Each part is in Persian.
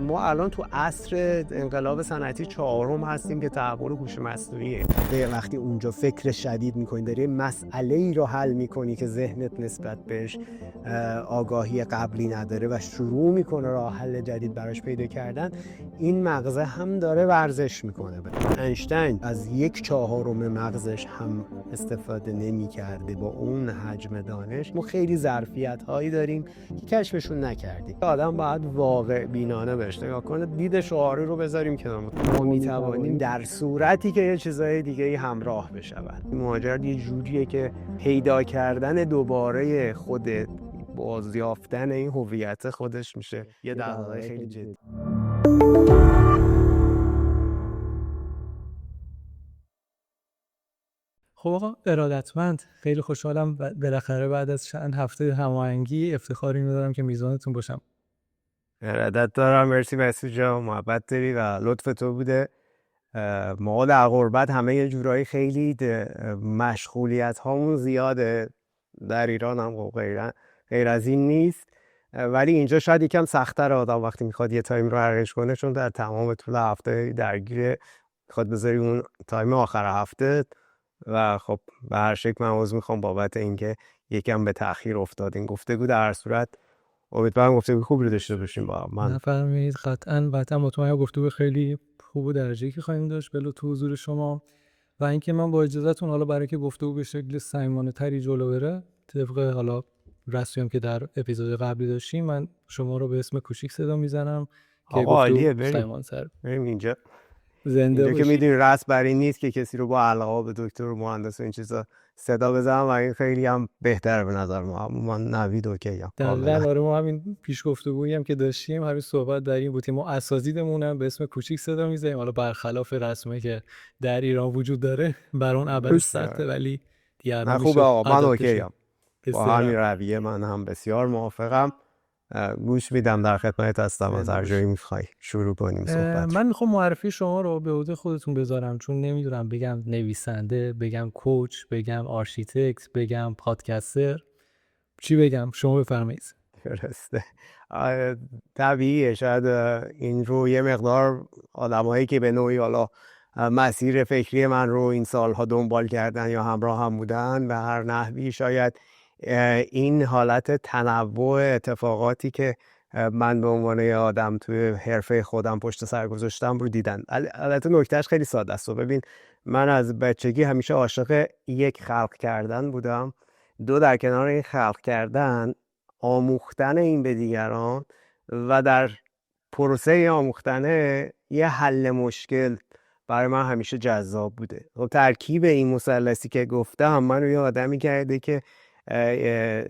ما الان تو عصر انقلاب صنعتی 4 هستیم که تحول هوش مصنوعیه. وقتی اونجا فکر شدید میکنی، داری مسئله ای رو حل میکنی که ذهنت نسبت بهش آگاهی قبلی نداره و شروع میکنه راه حل جدید براش پیدا کردن، این مغزه هم داره ورزش میکنه. اینشتین از 1/4 مغزش هم استفاده نمیکرده. با اون حجم دانش ما خیلی ظرفیت هایی داریم که کشفشون نکردیم. آدم باید واقع بینانه بهش نگاه کنه، دید شعاری رو بذاریم کنار. ما میتوانیم در صورتی که یه چیزای دیگه همراه بشود. ماجرا یه جوریه که پیدا کردن دوباره خودت، بازیافتن این هویت خودش میشه یه دغدغه خیلی جدی. خب آقا ارادتمند، خیلی خوشحالم بالاخره بعد از چند هفته هماهنگی افتخاری می‌دارم که میزبانتون باشم. ارادت دارم، مرسی مسعود جان، محبت داری و لطف تو بوده. ما در غربت همه یه جورایی خیلی مشغولیت هامون زیاده، در ایران هم غیر از این نیست، ولی اینجا شاید یکم سخت‌تر آدم وقتی میخواد یه تایم رو حرکش کنه، چون در تمام طول هفته درگیر میخواد بذاری اون تایم آخر هفته و خب به هر شکل من عذر میخوام بابت اینکه یکم به تأخیر افتاد این گفتگو. در هر صورت امیدوارم گفتگو خوبی رو داشته باشیم با هم. نفرمایید، قطعاً مطمئنم گفتگو خیلی خوب و درجه‌ای که خواهیم داشت به لطف حضور شما. و اینکه من با اجازهتون حالا برای که گفتگو به شکل صمیمانه‌تری جلو بره، طبق حالا رسمی هم که در اپیزود قبلی داشتیم، من شما رو به اسم کوچیک صدا میزنم که آقا عالیه، گفتگو صمیمانه‌تر بریم اینجا زنده که باشید. میدونی رسم بر این نیست که کسی رو با القاب دکتر و مهندس و این چیزا صدا بزنم و این خیلی هم بهتره به نظر من نوید اوکی هم دقیقاً. آره، ما همین پیش گفتگویی هم که داشتیم همین صحبت در این بود که ما اساتیدمون هم به اسم کوچیک صدا میزنیم، حالا برخلاف رسمی که در ایران وجود داره بر اون اول سطح، ولی دیگه نه الان خوبه میشه آقا، من اوکی عادتش. هم با همین رویه، من هم بسیار موافقم. گوش میدم، در خدمت هستم. از هر جایی میخوای شروع کنیم صحبت. من میخوام معرفی شما رو به عهده خودتون بذارم، چون نمیدونم بگم نویسنده، بگم کوچ، بگم آرشیتکت، بگم پادکستر، چی بگم؟ شما بفرمایید. درسته. طبیعیه. شاید این رو یه مقدار آدمایی که به نوعی حالا مسیر فکری من رو این سالها دنبال کردن یا همراه هم بودن به هر نحوی، شاید این حالت تنوع اتفاقاتی که من به عنوان یه آدم توی حرفه خودم پشت سر گذاشتم رو دیدن. البته نکتهش خیلی ساده است. ببین، من از بچگی همیشه عاشق یک، خلق کردن بودم، دو، در کنار این خلق کردن آموختن این به دیگران و در پروسه آموختنه یه حل مشکل برای من همیشه جذاب بوده. خب ترکیب این مثلثی که گفتم منو یه آدمی کرده که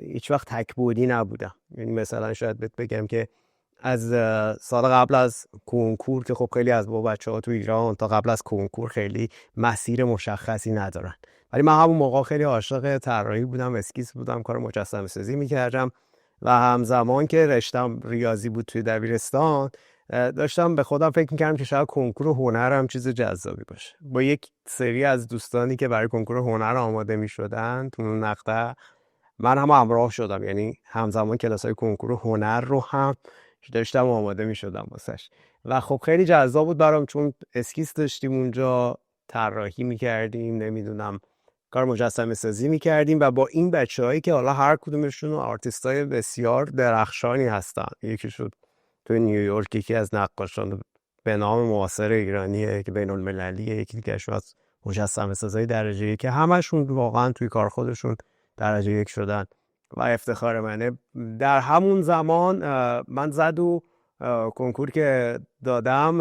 هیچ وقت تک‌بعدی نبودم. یعنی مثلا شاید بهت بگم که از سال قبل از کنکور، که خب خیلی از بچه‌ها تو ایران تا قبل از کنکور خیلی مسیر مشخصی ندارن، ولی من همون موقع خیلی عاشق طراحی بودم، اسکیس بودم، کار مجسمه سازی می‌کردم و همزمان که رشتم ریاضی بود توی دبیرستان، داشتم به خودم فکر می‌کردم که شاید کنکور هنر هم چیز جذابی باشه. با یک سری از دوستانی که برای کنکور هنر آماده می‌شدن تو اون نقطه من هم همراه شدم، یعنی همزمان کلاس‌های کنکور هنر رو هم داشتم آماده می‌شدم واسش و خب خیلی جذاب بود برام، چون اسکیس داشتیم اونجا، طراحی می‌کردیم، نمیدونم کار مجسمه سازی می‌کردیم و با این بچه‌هایی که حالا هر کدومشون آرتیستای بسیار درخشانی هستن. یکی شد تو نیویورک، یکی از نقاشان به نام معاصر ایرانیه که بین‌المللیه، یکی دیگه از مجسمه سازای درجه یک که همشون واقعا توی کار خودشون درجه یک شدن و افتخار منه. در همون زمان من زد و کنکور که دادم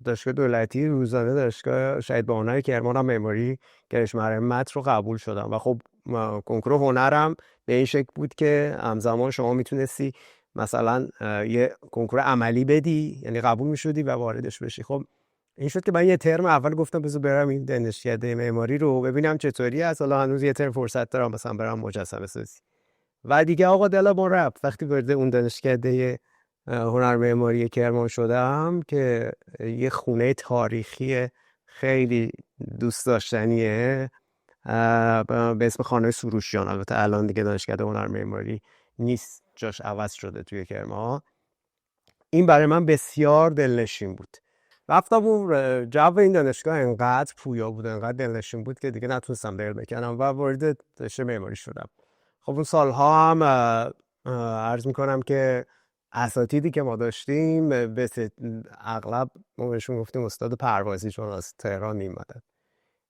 دانشگاه دولتی روزانه دانشگاه شهید باهنر کرمان هم معماری گرش مرمت رو قبول شدم و خب کنکور هنرم به این شکل بود که همزمان شما میتونستی مثلا یه کنکور عملی بدی، یعنی قبول میشدی و واردش بشی. خب این شد که من یه ترم اول گفتم بذار برم این دانشکده معماری رو ببینم چطوری است، حالا هنوز یه ترم فرصت دارم مثلا برم مجسمه سازی. و دیگه آقا دلم رفت وقتی وارد اون دانشکده هنر معماری کرمان شدم که یه خونه تاریخی خیلی دوست داشتنیه به اسم خانه سروشیان. البته الان دیگه دانشکده هنر معماری نیست، جاش عوض شده توی کرمان. این برای من بسیار دلنشین بود. رفتم اون جو این دانشگاه انقدر پویا بود، انقدر دلنشین بود که دیگه نتونستم دل بکنم و وارد رشته معماری شدم. خب اون سالها هم عرض میکنم که اساتیدی که ما داشتیم اغلب ما بهشون گفتیم استاد پروازی، چون از تهران میمدن.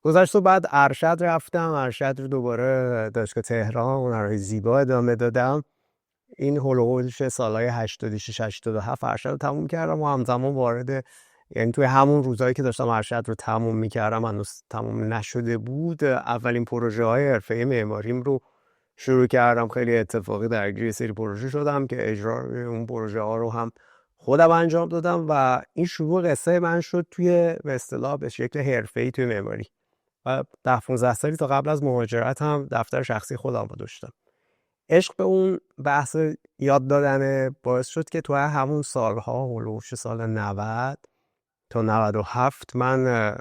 گذشت و بعد ارشد رفتم، ارشد رو دوباره دانشگاه تهران هنرهای زیبا ادامه دادم. این هولوش سالهای 86 87 ارشد رو تموم کردم و همزمان وارد، یعنی توی همون روزایی که داشتم ارشد رو تموم میکردم، هنوز تموم نشده بود، اولین پروژه های حرفه‌ای معماریم رو شروع کردم. خیلی اتفاقی درگیر یه سری پروژه شدم که اجرای اون پروژه ها رو هم خودم انجام دادم و این شروع قصه من شد توی به اصطلاح به شکل حرفه‌ای توی معماری. و 10-15 سالی تا قبل از مهاجرت هم دفتر شخصی خودم رو داشتم. عشق به اون بحث یاد دادن باعث شد که تو همون سالها، هولوش سال 90 تا 97 من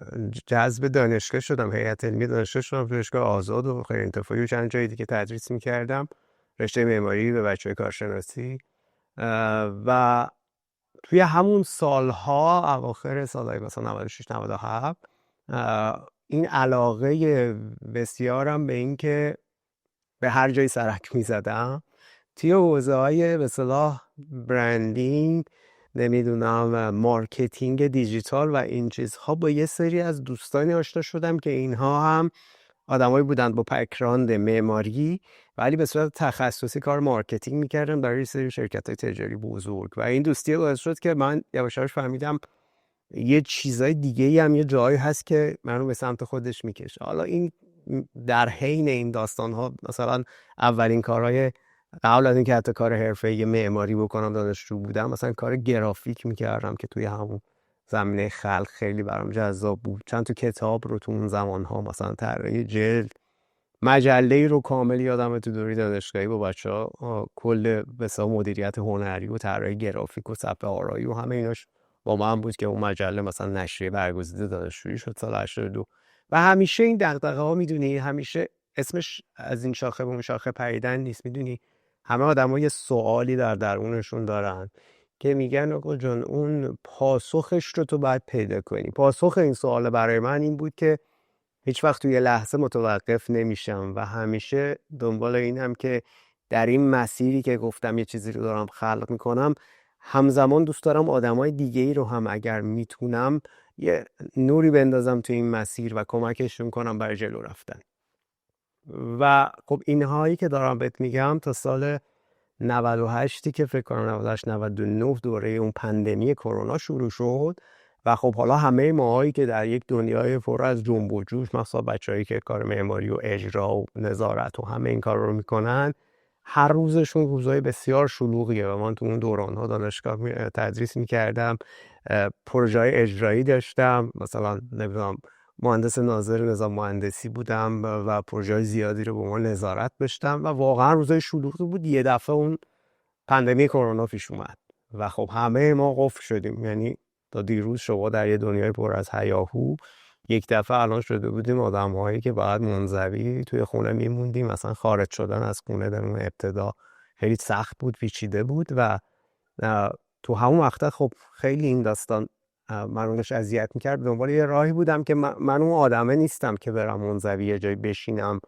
جذب دانشگاه شدم، هیئت علمی دانشگاه شدم، دانشگاه آزاد و غیر انتفاعی و چند جای دیگه تدریس می‌کردم، رشته معماری به بچه‌های کارشناسی. و توی همون سالها، اواخر سالهای مثلا 96 97، این علاقه بسیارم به این که به هر جایی سرک می‌زدم توی حوزه‌های به اصطلاح برندینگ، نمیدونم مارکتینگ دیجیتال و این چیزها، با یه سری از دوستانی آشنا شدم که اینها هم آدمایی بودند با بک‌گراند معماری ولی به صورت تخصصی کار مارکتینگ می‌کردن برای یه سری شرکت‌های تجاری بزرگ. و این دوستی باعث شد که من یواش یواش فهمیدم یه چیزای دیگه‌ای هم یه جایی هست که منو به سمت خودش می‌کشه. حالا این در حین این داستان‌ها، مثلا اولین کارهای قبل از اینکه حتی کار حرفه‌ای معماری بکنم دانشجو بودم، مثلا کار گرافیک می‌کردم که توی همون زمینه خلق خیلی برام جذاب بود. چند تا کتاب رو تو اون زمان‌ها، مثلا طراحی جلد، مجله‌ای رو کامل یادمه تو دوره دانشگاهی با بچه‌ها کل بسا مدیریت هنری و طراحی گرافیک و صفحه آرایی و همه ایناش با من بود که اون مجله مثلا نشریه برگزیده دانشجویی شد سال 82. و همیشه این دغدغه‌ها، میدونی، همیشه اسمش از این شاخه به اون شاخه پریدن نیست. میدونی همه آدم‌ها یه سوالی در درونشون دارن که میگن آقا جان اون پاسخش رو تو باید پیدا کنی. پاسخ این سوال برای من این بود که هیچ وقت توی لحظه متوقف نمیشم و همیشه دنبال اینم که در این مسیری که گفتم یه چیزی رو دارم خلق میکنم، همزمان دوست دارم آدمای دیگه ای رو هم اگر میتونم یه نوری بندازم توی این مسیر و کمکشون کنم برای جلو رفتن. و خب اینهایی که دارم بهت میگم تا سال 98 که فکر کنم 98 99 دوره اون پندمی کرونا شروع شد و خب حالا همه ماهایی که در یک دنیای پر از جنب و جوش، مثلا بچه‌هایی که کار معماری و اجرا و نظارت و همه این کار رو میکنن، هر روزشون روزای بسیار شلوغیه و من تو اون دوران‌ها دانشگاه تدریس میکردم، پروژه‌های اجرایی داشتم، مثلا نمیدونم مهندس ناظر نظام مهندسی بودم و پروژه‌های زیادی رو به ما نظارت داشتم و واقعا روزای شلوغی بود. یه دفعه اون پندمی کرونا پیش اومد و خب همه ما قفل شدیم. یعنی تا دیروز شما در یه دنیای پر از هیاهو، یک دفعه الان شده بودیم آدم‌هایی که باید منزوی توی خونه میموندیم. مثلا خارج شدن از خونه در اون ابتدا خیلی سخت بود، پیچیده بود و تو همون مقطع خب خیلی این داستان من اونش اذیت میکرد. دنبال یه راهی بودم که من اون آدمه نیستم که برم منزوی یه جایی بشینم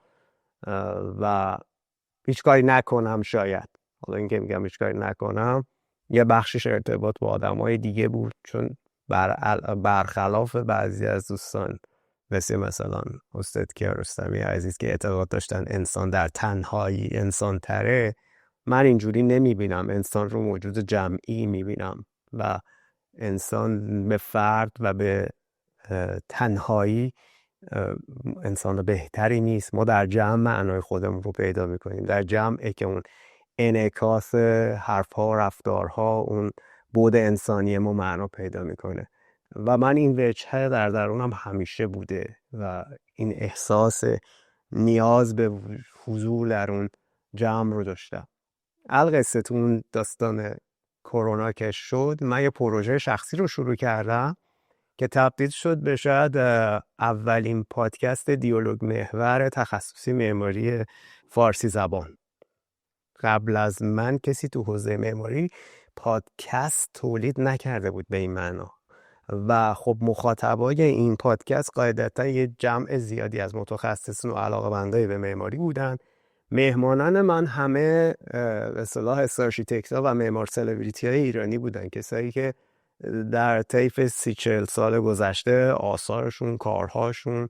و هیچ کاری نکنم. شاید حالا این که میگم هیچ کاری نکنم یه بخشش ارتباط با آدمای دیگه بود، چون برخلاف بعضی از دوستان مثلا استاد کیارستمی عزیز که اعتقاد داشتن انسان در تنهایی انسان تره، من اینجوری نمیبینم. انسان رو موجود جمعی میبینم و انسان به فرد و به تنهایی انسان بهتری نیست. ما در جمع معنای خودمون رو پیدا میکنیم، در جمعه که اون انعکاس حرفها، رفتارها، اون بعد انسانی ما معنا پیدا میکنه و من این وجهه در درونم همیشه بوده و این احساس نیاز به حضور در اون جمع رو داشتم. القصه تو اون داستان کرونا که شد، من یه پروژه شخصی رو شروع کردم که تبدیل شد به شاید اولین پادکست دیالوگ محور تخصصی معماری فارسی زبان. قبل از من کسی تو حوزه معماری پادکست تولید نکرده بود به این معنا و خب مخاطبای این پادکست قاعدتا یه جمع زیادی از متخصصین و علاقه‌مندای به معماری بودن. مهمانان من همه به اصطلاح آرشیتکت‌ها و معمار سلبریتی‌های ایرانی بودن، کسایی که در طیف 30-40 سال گذشته آثارشون، کارهاشون،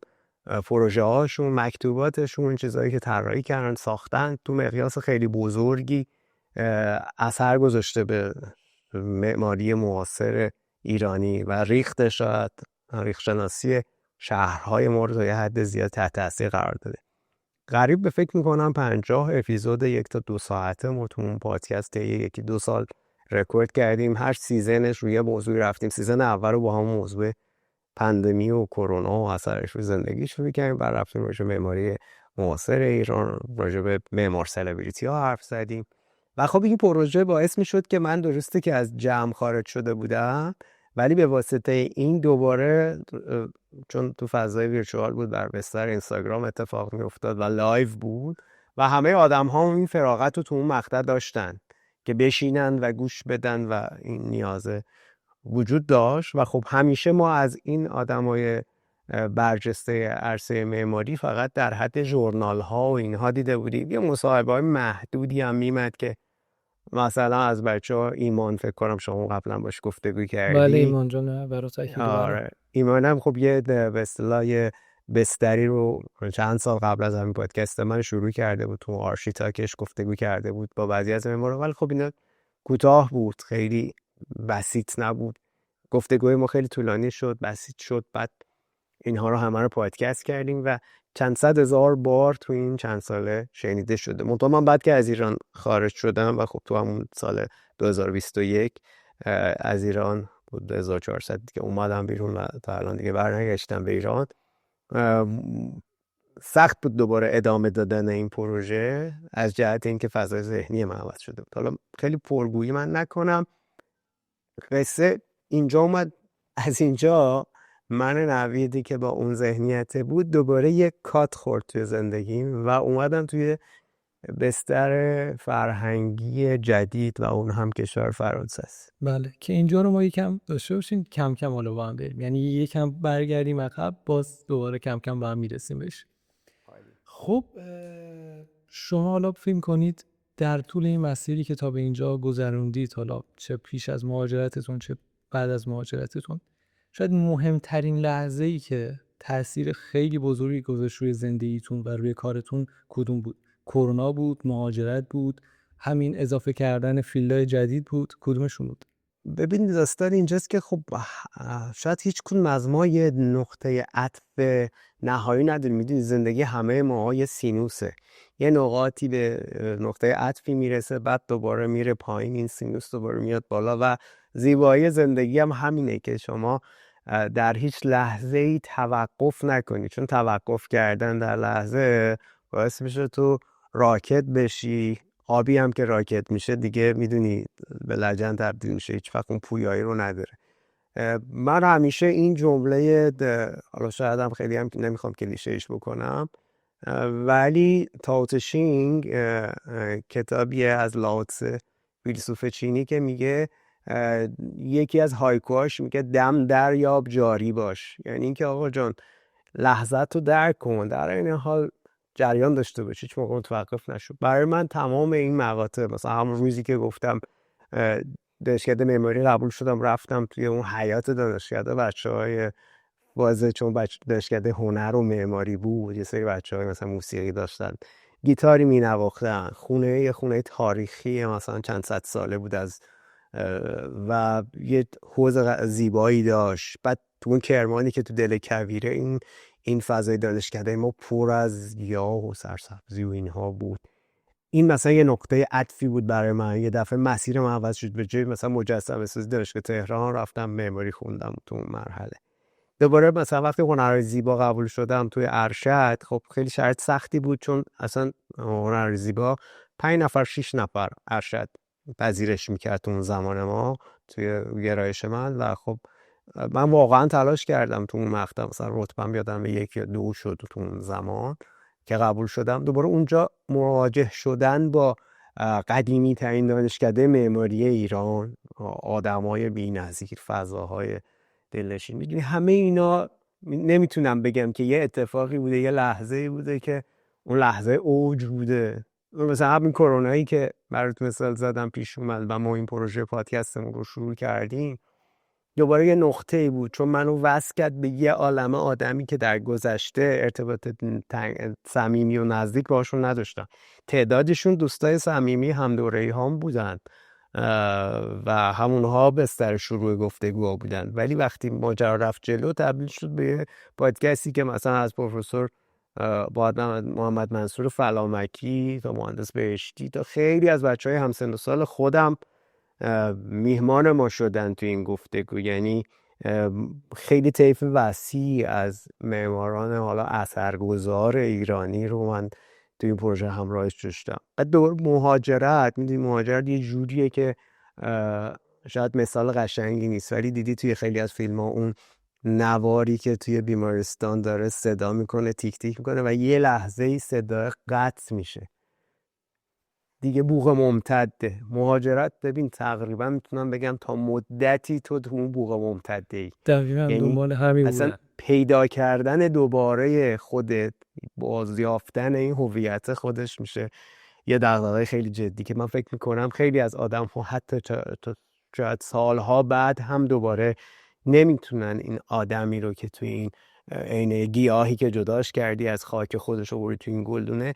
پروژه هاشون، مکتوباتشون، چیزایی که طراحی کردن، ساختن تو مقیاس خیلی بزرگی اثر گذاشته به معماری معاصر ایرانی و ریخت شناسی شهرهای ما رو تا یه حد زیاد تحت تاثیر قرار داده. قریب به فکر میکنم 50 اپیزود 1 تا 2 ساعته ما تو اون پادکست 1-2 سال رکورد کردیم. هر سیزنش روی موضوعی رفتیم. سیزن اول رو با همون موضوع پندمی و کرونا و اثرش رو زندگی شروع کردیم، بعد رفتیم راجع به معماری معاصر ایران، راجع به معمار سلبریتی ها حرف زدیم و خب این پروژه باعث می شد که من درسته که از جمع خارج شده بودم، ولی به واسطه این دوباره چون تو فضای ویرچوال بود بر بستر اینستاگرام اتفاق می افتاد و لایو بود و همه آدم ها این فراغت رو تو اون مقطع داشتن که بشینن و گوش بدن و این نیازه وجود داشت و خب همیشه ما از این آدمای برجسته عرصه معماری فقط در حد ژورنال ها و اینها دیده بودیم. یه مصاحبه های محدودی هم میمد که مثلا از بچه‌ها ایمان، فکر کنم شما قبلا باش گفتگو کردی. بله ایمان جان برای تاکید. آره ایمان هم خب یه به اصطلاح بستری رو چند سال قبل از همین پادکست من شروع کرده بود، تو آرشیتاکش گفتگو کرده بود با بعضی از معمارا، ولی خب اینا کوتاه بود، خیلی بسیط نبود. گفتگوی ما خیلی طولانی شد، بسیط شد، بعد اینها رو همه رو پادکست کردیم و چند صد هزار بار تو این چند ساله شنیده شده. منتها من بعد که از ایران خارج شدم و خب تو همون سال 2021 از ایران بود 2400 دیگه اومدم بیرون و تا الان دیگه برنگشتم به ایران، سخت بود دوباره ادامه دادن این پروژه از جهت اینکه فضای ذهنی من عوض شده بود. حالا خیلی پرگویی من نکنم، قصه اینجا اومد. از اینجا من نویدی که با اون ذهنیت بود دوباره یک کات خورد توی زندگیم و اومدم توی بستر فرهنگی جدید و اون هم کشور فرانسه است. بله که اینجا رو ما یکم داشته باشیم، کم کم حالا با هم بریم، یعنی یکم برگردیم عقب، باز دوباره کم کم با هم میرسیم بهش. خب شما حالا فکر کنید در طول این مسیری که تا به اینجا گذروندید، حالا چه پیش از مهاجرتتون چه بعد از مهاجرتتون، شاید مهمترین لحظه‌ای که تأثیر خیلی بزرگی گذاشت روی زندگیتون و روی کارتون کدوم بود؟ کرونا بود، مهاجرت بود، همین اضافه کردن فیلدهای جدید بود، کدومشون بود؟ ببینید داستان اینجاست که خب شاید هیچ کدوم از ما یه نقطه عطف نهایی نداریم. میدونید زندگی همه ما یه سینوسه، یه نقاطی به نقطه عطفی میرسه، بعد دوباره میره پایین، این سینوس دوباره میاد بالا و زیبایی زندگی هم همینه که شما در هیچ لحظه‌ای توقف نکنی، چون توقف کردن در لحظه باعث میشه تو راکت بشی. آبی هم که راکت میشه دیگه میدونی به لجن تبدیل میشه، هیچ وقت اون پویایی رو نداره. من همیشه این جمله، حالا شاید هم خیلی هم نمیخوام کلیشه‌ایش بکنم، ولی تائو ته چینگ کتابی از لاو تسه فیلسوف چینی که میگه یکی از هایکوهاش میگه دم دریاب جاری باش، یعنی اینکه آقا جان لحظت رو درک کن، در این حال جریان داشته باش، هیچ موقع متوقف نشو. برای من تمام این مقاطع، مثلا همون روزی که گفتم دانشکده معماری قبول شدم رفتم توی اون حیات دانشکده، بچه‌های بازه، چون دانشکده هنر و معماری بود، یه سری بچه‌های مثلا موسیقی داشتن، گیتاری می‌نواختن، خونه تاریخی مثلا چند صد ساله بود از و یه حوض زیبایی داشت. بعد تو اون کرمانی که تو دل کویره، این فضای دانشکده ما پر از گیاه و سرسبزی و اینها بود. این مثلا یه نقطه عطفی بود برای من. یه دفعه مسیر من عوض شد، به جای مثلا مجسمه سازی دانشگاه تهران رفتم معماری خوندم تو اون مرحله. دوباره مثلا وقتی هنرهای زیبا قبول شدم توی ارشد، خب خیلی شرط سختی بود، چون اصلا هنرهای زیبا 5 نفر 6 نفر ارشد پذیرش میکرد اون زمان ما توی گرایش من و خب من واقعا تلاش کردم تو اون مقطع، مثلا رتبه‌ام یادم 1 یا 2 شد تو اون زمان که قبول شدم. دوباره اونجا مواجه شدن با قدیمی ترین دانشکده معماری ایران، آدمای بی‌نظیر، فضاهای دلنشین. میدونی همه اینا نمیتونم بگم که یه اتفاقی بوده، یه لحظه‌ای بوده که اون لحظه اوج بوده. مثلا همین کرونایی که برات مثال زدم پیش اومد و ما این پروژه پادکستمون رو شروع کردیم، دوباره یه نقطه‌ای بود، چون منو وصل کرد به یه عالمه آدمی که در گذشته ارتباط صمیمی و نزدیک باشون نداشتم. تعدادشون دوستای صمیمی هم دوره‌ای هم بودن و همونها بستر شروع گفتگو بودن، ولی وقتی ماجرا رفت جلو تبدیل شد به یه پادکستی که مثلا از پروفسور محمد منصور فلامکی تا مهندس بهشتی تا خیلی از بچهای همسن و سال خودم میهمان ما شدن تو این گفتگو. یعنی خیلی طیف وسیع از معماران حالا اثرگذار ایرانی رو من تو این پروژه همراهش داشتم. دور مهاجرت، میدونی مهاجرت یه جوریه که شاید مثال قشنگی نیست، ولی دیدی توی خیلی از فیلم ها اون نواری که توی بیمارستان داره صدا میکنه، تیک تیک میکنه و یه لحظه ای صدا قطع میشه دیگه، بوق ممتده. مهاجرت ببین تقریبا میتونم بگم تا مدتی تو اون بوق ممتده ای، دقیقاً یعنی دنبال همین اصلا بودن. پیدا کردن دوباره خودت، بازیافتن این هویت خودش میشه یه دغدغه خیلی جدی که من فکر میکنم خیلی از آدم ها حتی شاید سالها بعد هم دوباره نمیتونن این آدمی رو که توی این عین گیاهی که جداش کردی از خاک خودش رو بری توی این گلدونه،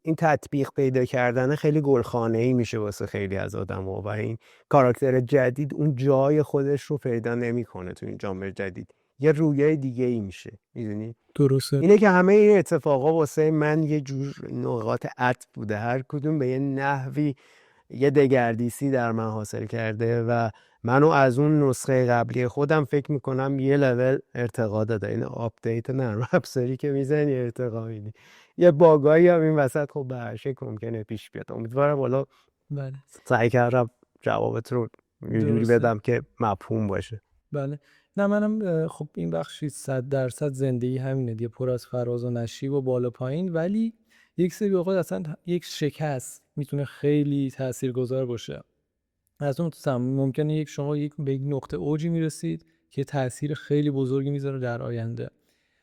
این تطبیق پیدا کردن خیلی گلخانه‌ای میشه واسه خیلی از آدم‌ها و این کاراکتر جدید اون جای خودش رو پیدا نمیکنه تو این جامعه جدید، یه رویه دیگه ای میشه. میدونی درسته. اینه که همه این اتفاقا واسه من یه جور نقاط عطف بوده، هر کدوم به یه نحوی یه دگردیسی در من حاصل کرده و منو از اون نسخه قبلی خودم فکر میکنم یه لول ارتقا داده. این آپدیت نرم افزاری که میزنی ارتقا میدی، یه باگایی هم این وسط خب به هر شکل ممکنه پیش بیاد. امیدوارم حالا بله. سعی کردم جوابت رو یه جوری درسته. بدم که مفهوم باشه. بله. نه منم خب این بخشی 100% زندگی همینه دیگه، پر از فراز و نشیب و بالا پایین، ولی یک سری اوقات اصلا یک شکست میتونه خیلی تاثیرگذار باشه. از اون ممکنه شما به یک نقطه اوجی میرسید که تاثیر خیلی بزرگی میذاره در آینده.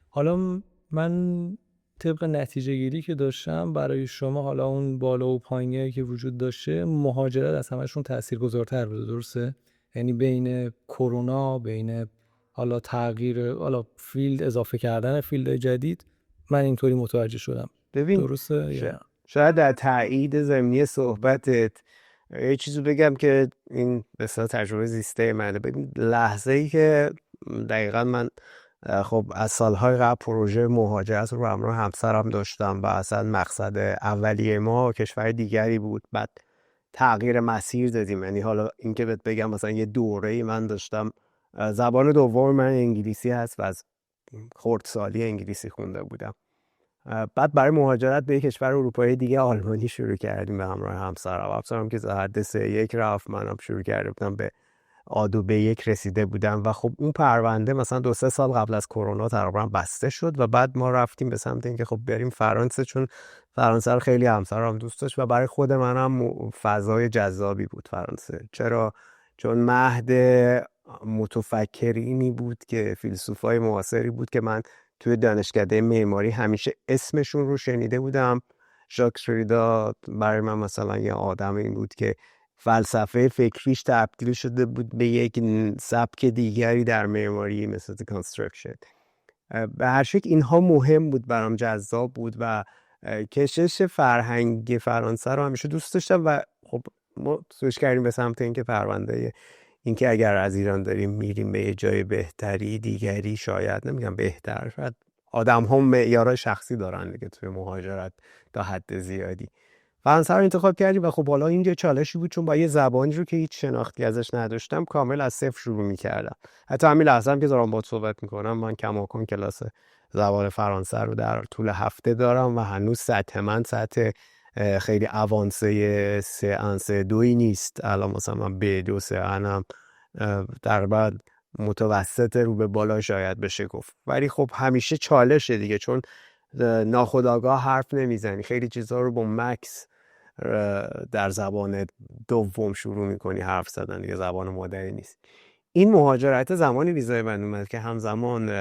حالا من طبق نتیجه گیری که داشتم برای شما، حالا اون بالا و پایینی که وجود داشته، مهاجرت از همشون تاثیرگذارتر بوده، درسته؟ یعنی بین کرونا، بین حالا تغییر حالا فیلد، اضافه کردن فیلد جدید، من اینطوری متوجه شدم. ببین درسته؟ شاید در تایید ضمنی صحبتت یه چیزی بگم که این مثلا تجربه زیسته منه. ببین لحظه ای که دقیقا من خب از سالهای قبل پروژه مهاجرت رو همراه همسرم داشتم و اصلا مقصد اولیه ما کشور دیگری بود، بعد تغییر مسیر دادیم. یعنی حالا این که بهت بگم مثلا یه دوره‌ای من داشتم، زبان دوم من انگلیسی هست و از خردسالی انگلیسی خونده بودم، بعد برای مهاجرت به یک کشور اروپایی دیگه آلمانی شروع کردیم به همراه همسرم که حد 3-1 رفت، منم شروع کرده بودم به آدو به 1 رسیده بودم و خب اون پرونده مثلا 2-3 سال قبل از کرونا تقریبا بسته شد و بعد ما رفتیم به سمت اینکه خب بریم فرانسه، چون فرانسه رو خیلی همسرم دوست داشت و برای خود منم فضای جذابی بود فرانسه. چرا؟ چون مهد متفکرینی بود که فیلسوفای معاصری بود که من توی دانشکده معماری همیشه اسمشون رو شنیده بودم. ژاک ریدا برای من مثلا یه آدمی بود که فلسفه فکریش تبدیل شده بود به یک سبک دیگری در معماری مثل کانستراکشن. به هر شکل اینها مهم بود برام، جذاب بود و کشش فرهنگ فرانسه رو همیشه دوست داشتم و خب ما سوچ کردیم به سمت اینکه پرونده اینکه اگر از ایران داریم میریم به یه جای بهتری دیگری، شاید نمیگم بهتر، شاید آدم هم معیار شخصی دارن دیگه توی مهاجرت تا حد زیادی، فرانسه رو انتخاب کردیم و خب حالا این یه چالشی بود چون با یه زبانی رو که هیچ شناختی ازش نداشتم کامل از صفر شروع میکردم. حتی همین لحظه هم که دارم باهات صحبت میکنم من کماکان کلاس زبان فرانسه رو در طول هفته دارم و هنوز سطح من سطح خیلی اوانسه C1 C2 نیست. الان مثلا من B2 C1 هم در بعد متوسط رو به بالا شاید بشه گفت، ولی خب همیشه چالشه دیگه، چون ناخودآگاه حرف نمیزنی، خیلی چیزها رو با مکس در زبان دوم شروع میکنی حرف زدن، دیگه زبان مادری نیست. این مهاجرت زمانی ویزای من اومد که همزمان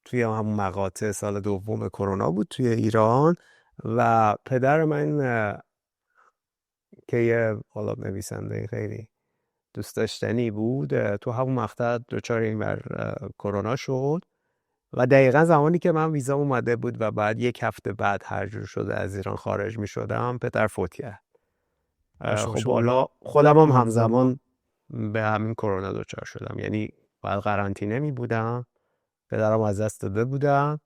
توی همون مقاطع سال دوم کرونا بود توی ایران و پدر من که یه حالا نویسنده خیلی دوست داشتنی بود تو همون مقطع دچار این بر کرونا شد و دقیقا زمانی که من ویزا اومده بود و بعد 1 هفته بعد هر جور شده از ایران خارج می شدم پدر فوت کرد. خب حالا خودم هم همزمان به همین کرونا دچار شدم، یعنی بعد قرنطینه می بودم، پدرم از دست داده بودم،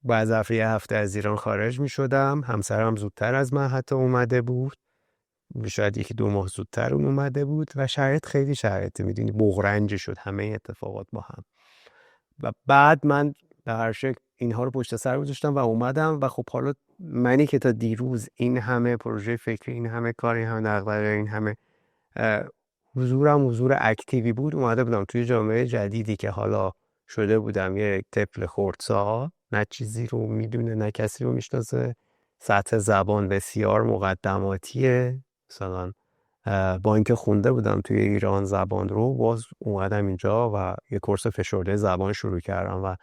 بعد ظرف 1 هفته از ایران خارج می شدم، همسرم زودتر از من حتی اومده بود، شاید 1-2 ماه زودتر اون اومده بود و شرایط شرایط میدونی بغرنج شد همه اتفاقات با هم و بعد من به هر شکل اینها رو پشت سر گذاشتم و اومدم و خب حالا منی که تا دیروز این همه پروژه فکری، این همه کار، این همه دغدغه، این همه حضور اکتیوی بود، اومده بودم توی جامعه جدیدی که حالا شده بودم یک طفل خردسال، نه چیزی رو میدونه نه کسی رو میشناسه، سطح زبان بسیار مقدماتیه، مثلا با اینکه خونده بودم توی ایران زبان رو، باز اومدم اینجا و یه کورس فشرده زبان شروع کردم و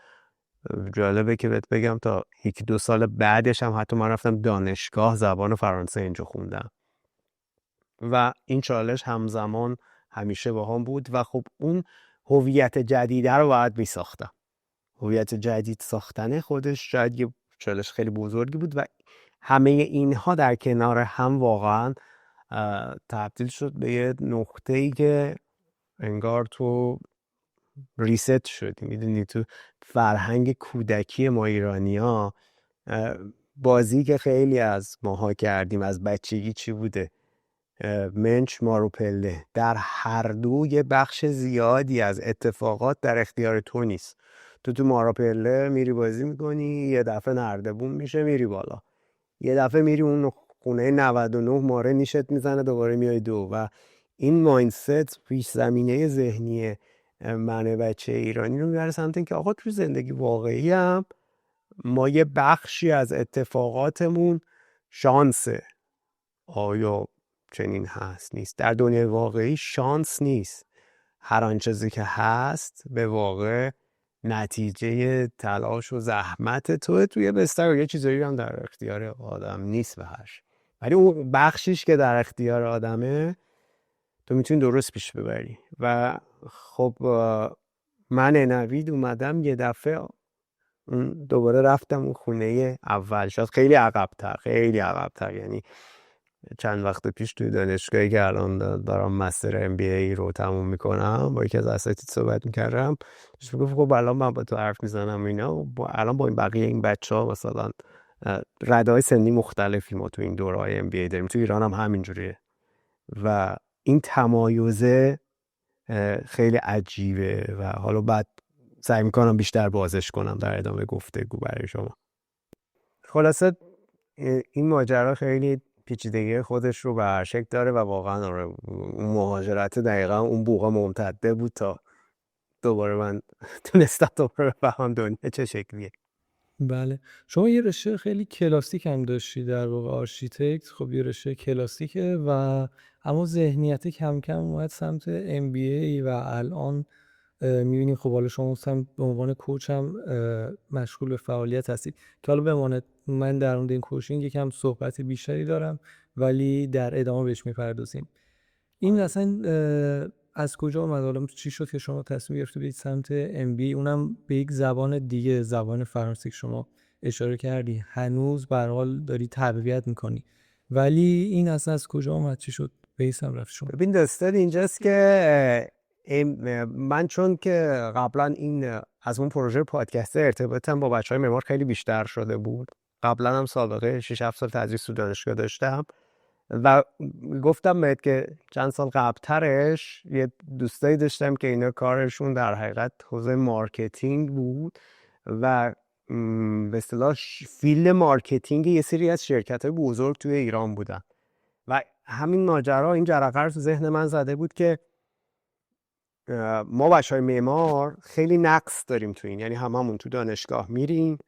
جالبه که بهت بگم تا 1-2 سال بعدش هم حتی من رفتم دانشگاه زبان فرانسه اینجا خوندم و این چالش همزمان همیشه با هم بود و خب اون هویت جدیده رو باید میساختم. هویت جدید ساختن خودش شاید یه چالش خیلی بزرگی بود و همه اینها در کنار هم واقعا تبدیل شد به یه نقطه‌ای که انگار تو ریست شدی. میدونی تو فرهنگ کودکی ما ایرانی‌ها بازی که خیلی از ماها کردیم از بچگی چی بوده؟ منچ مارو پله. در هر دو یه بخش زیادی از اتفاقات در اختیار تو نیست. تو مارو پله میری بازی میکنی، یه دفعه نردبون میشه میری بالا، یه دفعه میری اون خونه 99 ماره نیشت میزنه دوباره میای دو و این مایندست پیش زمینه ذهنی من بچه ایرانی رو میبره سمت اینکه آقا تو زندگی واقعی هم ما یه بخشی از اتفاقاتمون شانسه. آیا چنین هست؟ نیست. در دنیای واقعی شانس نیست. هر آن چیزی که هست به واقع نتیجه تلاش و زحمت توی بستر و یه چیزایی هم در اختیار آدم نیست به هرش، ولی اون بخشیش که در اختیار آدمه تو میتونی درست پیش ببری و خب من نوید اومدم یه دفعه دوباره رفتم اون خونه اول، شاید خیلی عقب‌تر، یعنی چند وقت پیش توی دانشگاهی که الان دارم مستر MBA رو تموم میکنم با یکی از اساتید صحبت میکردم، داشت میگفت خب الان من با تو حرف میزنم اینا، الان با این بقیه این بچه‌ها مثلا رده‌های سنی مختلفی ما تو این دوره‌های MBA داریم، تو ایران هم همینجوریه و این تمایزه خیلی عجیبه و حالا بعد سعی میکنم بیشتر بازش کنم در ادامه گفتگو برای شما. خلاصه این ماجرا خیلی پیچیدگی خودش رو به هر شکل داره و واقعا اون مهاجرت دقیقا اون بوغا ممتده بود تا دوباره من تونستم دوباره بفهم دنیا چه شکلیه. بله، شما یه رشته خیلی کلاسیک هم داشتی در واقع، آرشیتکت. خب یه رشته کلاسیکه و اما ذهنیت کم کم اومد سمت MBA و الان می‌بینی خب حالا شما به عنوان کوچ هم مشغول به فعالیت هستید که حالا بماند من در مورد این کوچینگ یکم صحبت بیشتری دارم ولی در ادامه بهش میپردازیم. این اصلا از کجا اومد؟ حالا چی شد که شما تصمیم گرفتید برید سمت MBA، اونم به یک زبان دیگه، زبان فرانسه که شما اشاره کردی هنوز به هر حال داری تقویت میکنی، ولی این اصلا از کجا اومد؟ چی شد بیسم رفت شما؟ ببین داستان اینجاست که من چون که قبلا این از اون پروژه پادکست ارتباطم با بچهای معمار خیلی بیشتر شده بود، قبلا هم سابقه 6-7 سال تدریس تو دانشگاه داشتم و گفتم بهت که چند سال قبلترش یه دوستایی داشتم که اینا کارشون در حقیقت حوزه مارکتینگ بود و به اصطلاح فیلد مارکتینگ یه سری از شرکت‌های بزرگ توی ایران بودن و همین ماجرا این جرقه رو تو ذهن من زده بود که ما بچهای معمار خیلی نقص داریم تو این، یعنی هممون تو دانشگاه میریم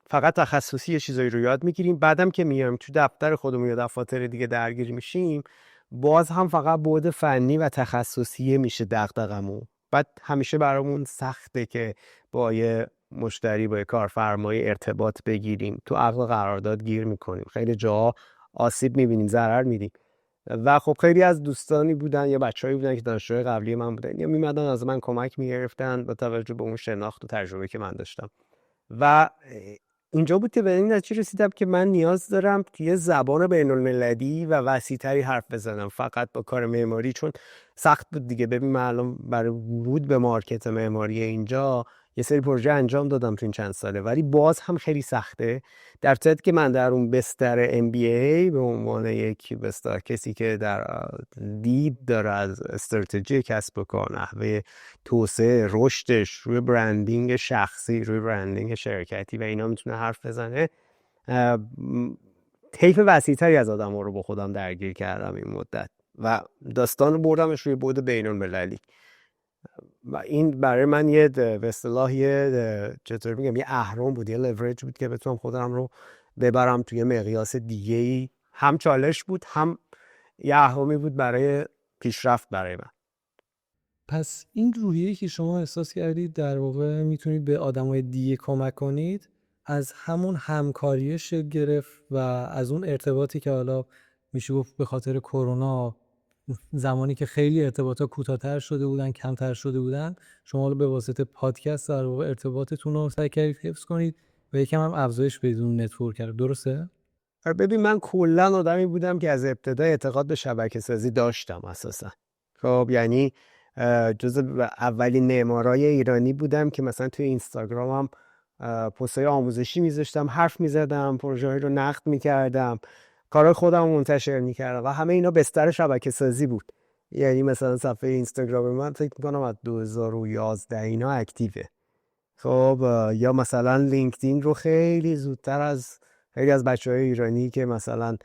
فقط تخصصی یه چیزایی رو یاد میگیریم، بعدم که میایم تو دفتر خودمون یا دفاتر دیگه درگیر میشیم باز هم فقط بعد فنی و تخصصی میشه دغدغمون. بعد همیشه برامون سخته که با یه مشتری، با یه کارفرمای ارتباط بگیریم، تو عقد قرارداد گیر میکنیم، خیلی جاها آسیب میبینیم، ضرر میدیم. و خب خیلی از دوستانی بودن یا بچه‌هایی بودن که دانشجوی قبلی من بودن یا میمدن از من کمک میگرفتن با توجه به اون شناخت و تجربه که من داشتم. و اینجا بود که به این نتیجه رسیدم که من نیاز دارم یه زبان بین‌المللی و وسیع‌تری حرف بزنم فقط با کار معماری، چون سخت بود دیگه. ببین من الان برای ورود به مارکت معماری اینجا یه سری پروژه انجام دادم تو این چند ساله، ولی باز هم خیلی سخته، در صورتی که من در اون بستر MBA به عنوان یک بستر کسی که در دید داره از استراتژی کسب و کار، نحوه توسعه رشدش، روی برندینگ شخصی، روی برندینگ شرکتی و اینا میتونه حرف بزنه، طیف وسیع‌تری از آدم‌ها رو با خودم درگیر کردم این مدت و داستان رو بردمش روی بعد بین‌المللی. و این برای من یه به اصطلاح چطور میگم یه اهرم بود، یه لورج بود که بتونم خودم رو ببرم توی مقیاس دیگه‌ای. هم چالش بود، هم یه اهرمی بود برای پیشرفت برای من. پس این روحیه‌ای که شما احساس کردید در واقع میتونید به آدمای دیگه کمک کنید از همون همکاریه شکل گرفت و از اون ارتباطی که حالا میشه گفت به خاطر کرونا زمانی که خیلی ارتباطات کوتاه‌تر شده بودن، کمتر شده بودن، شما حالا به واسطه پادکست در واقع ارتباطتون رو سعی کردید حفظ کنید و یکم هم افزایش بدید اون نتورک رو. درسته؟ ببین من کلا آدمی بودم که از ابتدا اعتقاد به شبکه سازی داشتم اساسا. خب یعنی جزو اولین معمارای ایرانی بودم که مثلا توی اینستاگرامم پستای آموزشی میذاشتم، حرف میزدم، پروژه‌ای رو نقد میکردم، کارهای خودم رو منتشر میکردم و همه اینا بستر شبکه سازی بود. یعنی مثلا صفحه اینستاگرام من فکر میکنم از 2011 اینا اکتیوه. خب یا مثلا لینکدین رو خیلی زودتر از خیلی از بچه‌های ایرانی که مثلا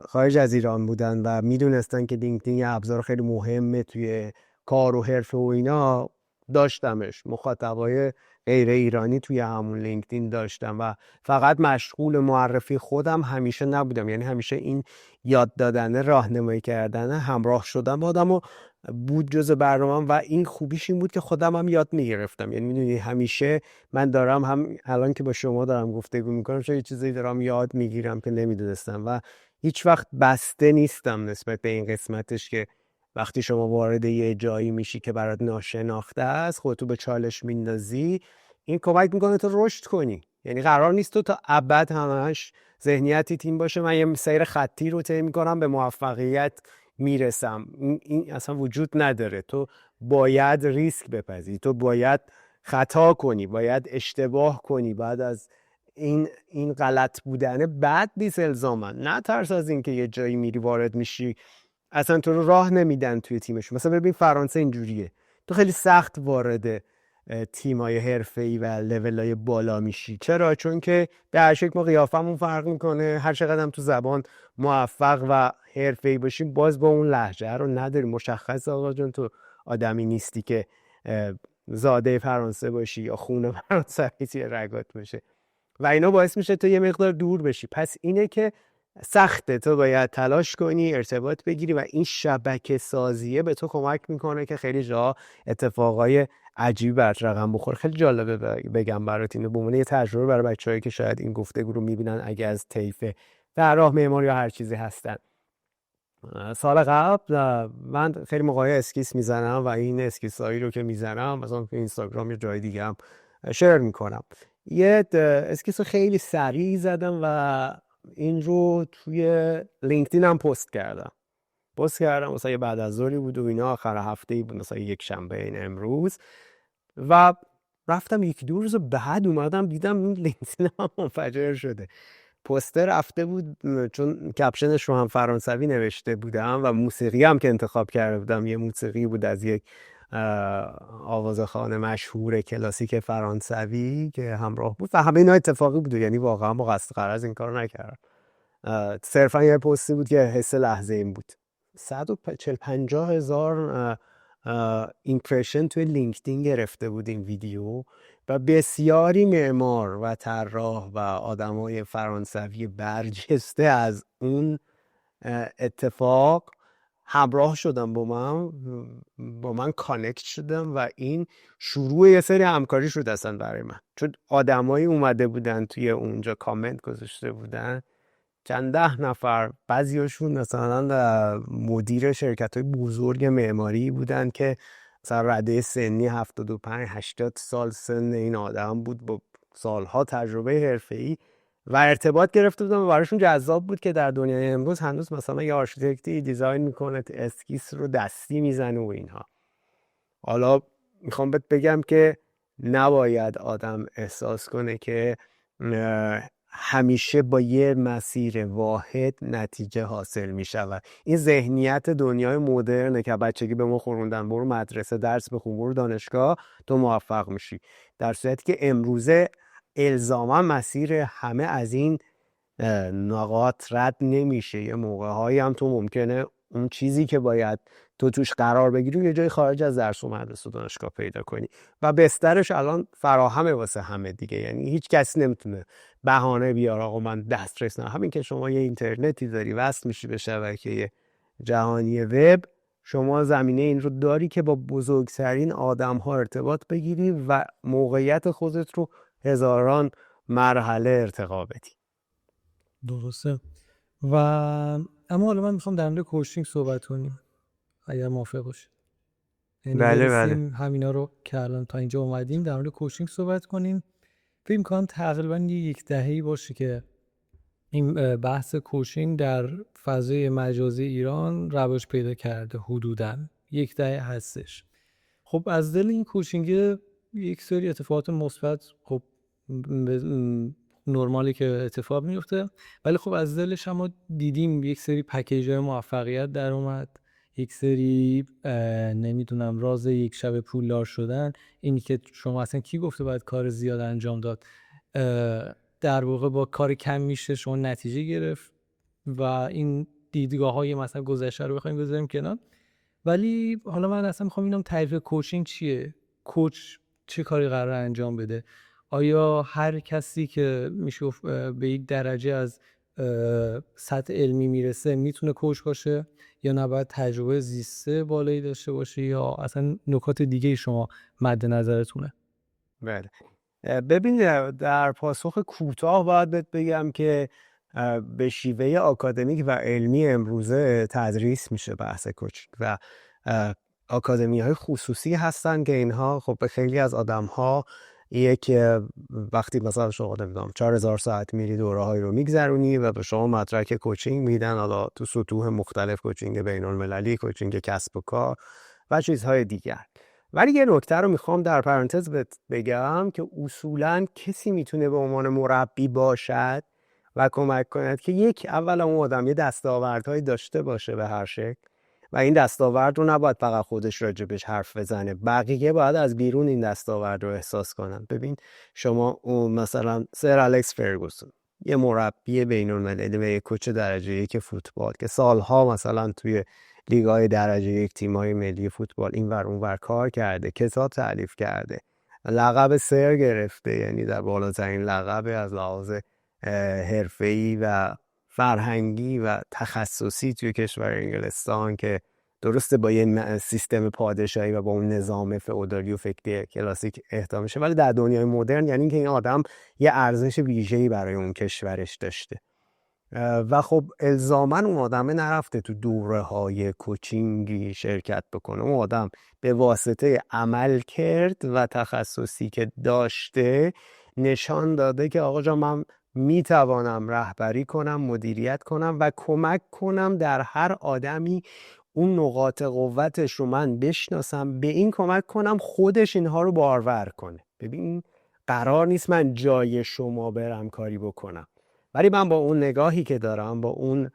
خارج از ایران بودن و میدونستن که لینکدین یه ابزار خیلی مهمه توی کار و حرفه و اینا، داشتمش. مخاطبای غیر ایرانی توی همون لینکدین داشتم و فقط مشغول معرفی خودم همیشه نبودم. یعنی همیشه این یاد دادن، راهنمایی کردن، همراه شدن با آدمو بود جز برنامه‌ام و این خوبیش این بود که خودم هم یاد میگرفتم. یعنی میدونی همیشه من دارم، هم الان که با شما دارم گفتگو میکنم، چه چیزایی دارم یاد میگیرم که نمیدونستم و هیچ وقت بسته نیستم نسبت به این قسمتش که وقتی شما وارد یه جایی میشی که برات ناشناخته است، خودتو به چالش میندازی، این کمک میکنه تو رشد کنی. یعنی قرار نیست تو تا ابد همش ذهنیتی تیم باشه من یه سیر خطی رو طی میکنم به موفقیت میرسم. این اصلا وجود نداره. تو باید ریسک بپذیری، تو باید خطا کنی، باید اشتباه کنی. بعد از این غلط بودنه بد نیست الزاما. نه ترس از این که یه جایی میری وارد میشی اصلا تو رو راه نمیدن توی تیمشون. مثلا ببین فرانسه اینجوریه، تو خیلی سخت وارد تیمای حرفه‌ای و لولای بالا میشی. چرا؟ چون که به هر شکل ما قیافمون فرق میکنه، هر چقدر هم تو زبان موفق و حرفه‌ای باشیم باز با اون لهجه رو نداریم. مشخص آقا جون تو آدمی نیستی که زاده فرانسه باشی یا خون فرانسوی توی رگات باشه و اینا باعث میشه تو یه مقدار دور بشی. پس اینه که سخته، تو باید تلاش کنی، ارتباط بگیری و این شبکه سازیه به تو کمک میکنه که خیلی جا اتفاقای عجیبی برات رقم بخوره. خیلی جالبه بگم برات اینو به عنوان یه تجربه برای بچه‌هایی که شاید این گفتگو رو میبینن اگه از طیف طراح، معمار یا هر چیزی هستن. سال قبل من خیلی موقعی اسکیس میزنم و این اسکیسایی رو که میزنم مثلا تو اینستاگرام یا جای دیگه هم شیر میکنم. یه اسکیس رو خیلی سریع زدم و این رو توی لینکدین هم پست کردم. مثلا یه بعد از ظهری بود و اینا، آخر هفته بود، مثلا یک شنبه این امروز، و رفتم یک دو روز بعد اومدم دیدم این لینکدین هم منفجر شده. پوستر رفته بود، چون کپشنش رو هم فرانسوی نوشته بودم و موسیقی هم که انتخاب کرده بودم یه موسیقی بود از یک آوازخوان مشهور کلاسیک فرانسوی که همراه بود و همه اینا اتفاقی بود. یعنی واقعا با قصد قرض این کارو نکردم، صرفا یه پستی بود که حس لحظه این بود. 140-150 هزار ایمپرشن توی لینکدین گرفته بود این ویدیو. و بسیاری معمار و طراح و آدمای فرانسوی برجسته از اون اتفاق همراه شدم، با من کانکت شدم و این شروع یه سری همکاری شد اصلا برای من، چون آدمایی اومده بودن توی اونجا کامنت گذاشته بودن، چند 10 نفر، بعضیاشون مثلا مدیر شرکت‌های بزرگ معماری بودن که مثلا رده سنی 75-80 سال سن این آدم بود، با سالها تجربه حرفه‌ای و ارتباط گرفته بودم و براشون جذاب بود که در دنیای امروز هنوز مثلا یه آرشیتکتی دیزاین میکنه، اسکیس رو دستی میزنه و اینها. حالا میخوام بهت بگم که نباید آدم احساس کنه که همیشه با یه مسیر واحد نتیجه حاصل میشود. این ذهنیت دنیای مدرنه که بچگی به ما خوروندن برو مدرسه درس بخون، برو دانشگاه تو موفق میشی، در صورتی که امروزه الزاما مسیر همه از این نقاط رد نمیشه. یه موقع‌هایی هم تو ممکنه اون چیزی که باید تو توش قرار بگیری یه جای خارج از درس و مدرسه و دانشگاه پیدا کنی و بسترش الان فراهمه واسه همه دیگه. یعنی هیچ کسی نمیتونه بهانه بیاره آقا من دسترس ندارم. همین که شما یه اینترنتی داری، وصل میشی به شبکه جهانی وب، شما زمینه این رو داری که با بزرگترین آدم‌ها ارتباط بگیری و موقعیت خودت رو هزاران مرحله ارتقا بدی. درسته. و اما حالا من میخوام در مورد کوچینگ صحبت کنیم اگر موافق باشه. یعنی بله برسیم همینا رو که الان تا اینجا اومدیم در مورد کوچینگ صحبت کنیم. فکر می‌کنم تقریبا یک دهه‌ای باشه که این بحث کوچینگ در فضای مجازی ایران رواج پیدا کرده، حدوداً 1 دهه هستش. خب از دل این کوچینگ یک سری اتفاقات مثبت خب نرمالی که اتفاق میفته، ولی خب از دلش هم ما دیدیم یک سری پکیج‌های موفقیت در اومد، یک سری نمیدونم راز یک شب پولدار شدن، اینی که شما اصلا کی گفته باید کار زیاد انجام داد، در واقع با کار کم میشه شما نتیجه گرفت و این دیدگاه‌های مثلا گذشته رو بخوایم بذاریم کنار. ولی حالا من اصلا میخوام اینم تعریف کوچینگ چیه؟ کوچ چه کاری قرار انجام بده؟ آیا هر کسی که میشه به یک درجه از سطح علمی میرسه میتونه کوچ باشه یا نباید تجربه زیسته بالایی داشته باشه یا اصلا نکات دیگه شما مد نظرتونه؟ بله. ببین در پاسخ کوتاه باید بهت بگم که به شیوه آکادمیک و علمی امروزه تدریس میشه بحث کوچینگ و آکادمی های خصوصی هستن که اینها خب به خیلی از آدم ها یک وقتی مثلا شما نمیدونم 4000 ساعت میری دوره های رو میگذرونی و به شما مدرک کوچینگ میدن، حالا تو سطوح مختلف، کوچینگ بین المللی، کوچینگ کسب و کار و چیزهای دیگر. ولی یه نکته رو میخوام در پرانتز بگم که اصولاً کسی میتونه به عنوان مربی باشد و کمک کند که اولا اون آدم یه دستاوردهایی داشته باشه به هر شکل و این دستاورد رو نباید فقط خودش راجبش حرف بزنه، بقیه باید از بیرون این دستاورد رو احساس کنن. ببین شما مثلا سر الکس فرگوسون یه مربی بین المللی و یه کوچ درجه 1 فوتبال که سالها مثلا توی لیگ‌های درجه 1 تیم‌های ملی فوتبال اینور اونور کار کرده، کتاب تالیف کرده، لقب سر گرفته، یعنی در بالاترین لقب از لحاظ حرفه‌ای و فرهنگی و تخصصی توی کشور انگلستان که درسته با یه سیستم پادشاهی و با اون نظام فئودالی و فکری کلاسیک احترام میشه، ولی در دنیای مدرن یعنی که این آدم یه ارزش ویژه‌ای برای اون کشورش داشته و خب الزاماً اون آدمه نرفته تو دوره‌های کوچینگی شرکت بکنه. اون آدم به واسطه عمل کرد و تخصصی که داشته نشان داده که آقا جان من میتوانم رهبری کنم، مدیریت کنم و کمک کنم در هر آدمی اون نقاط قوتش رو من بشناسم، به این کمک کنم خودش اینها رو بارور کنه. ببین قرار نیست من جای شما برم کاری بکنم، ولی من با اون نگاهی که دارم، با اون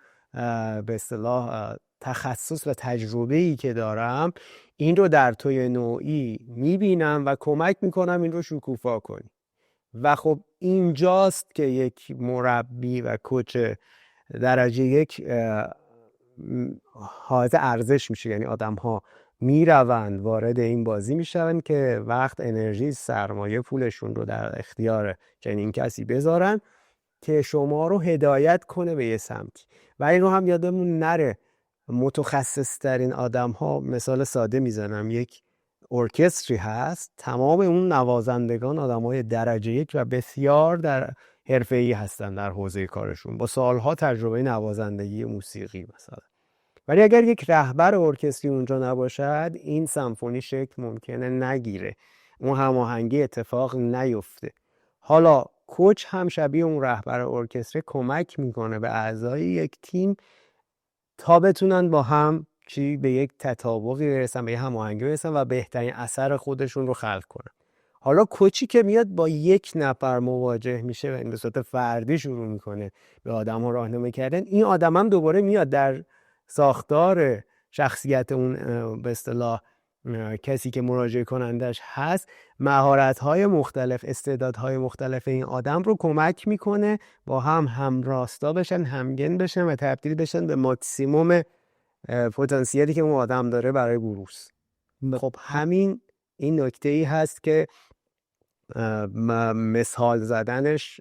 به اصطلاح تخصص و تجربه‌ای که دارم، این رو در توی نوعی میبینم و کمک میکنم این رو شکوفا کنی. و خب اینجاست که یک مربی و کوچ درجه 1 حائز ارزش میشه. یعنی آدم ها میروند وارد این بازی میشوند که وقت، انرژی، سرمایه، پولشون رو در اختیار چنین کسی بذارن که شما رو هدایت کنه به یه سمتی. و این رو هم یادمون نره، متخصص ترین آدم ها، مثال ساده میزنم، یک ارکستری هست، تمام اون نوازندگان آدم های درجه یک و بسیار در حرفه‌ای هستن در حوزه کارشون، با سالها تجربه نوازندگی موسیقی مثلا. ولی اگر یک رهبر ارکستری اونجا نباشد، این سمفونی شکل ممکنه نگیره، اون هماهنگی اتفاق نیفته. حالا کوچ هم شبیه اون رهبر ارکستر کمک میکنه به اعضای یک تیم تا بتونن با هم به یک تطابقی برسن، به یک هماهنگی برسن و بهترین اثر خودشون رو خلق کنن. حالا کوچی که میاد با یک نفر مواجه میشه و این به صورت فردی شروع میکنه به آدم‌ها راهنمایی کردن، این آدم هم دوباره میاد در ساختار شخصیت اون به اصطلاح کسی که مراجعه کنندش هست، مهارت‌های مختلف، استعدادهای مختلف این آدم رو کمک میکنه با هم همراستا بشن، همگن بشن و تبدیل بشن به ماکسیموم پتانسیلی که اون آدم داره برای بروز. خب همین این نکته‌ای هست که مثال زدنش،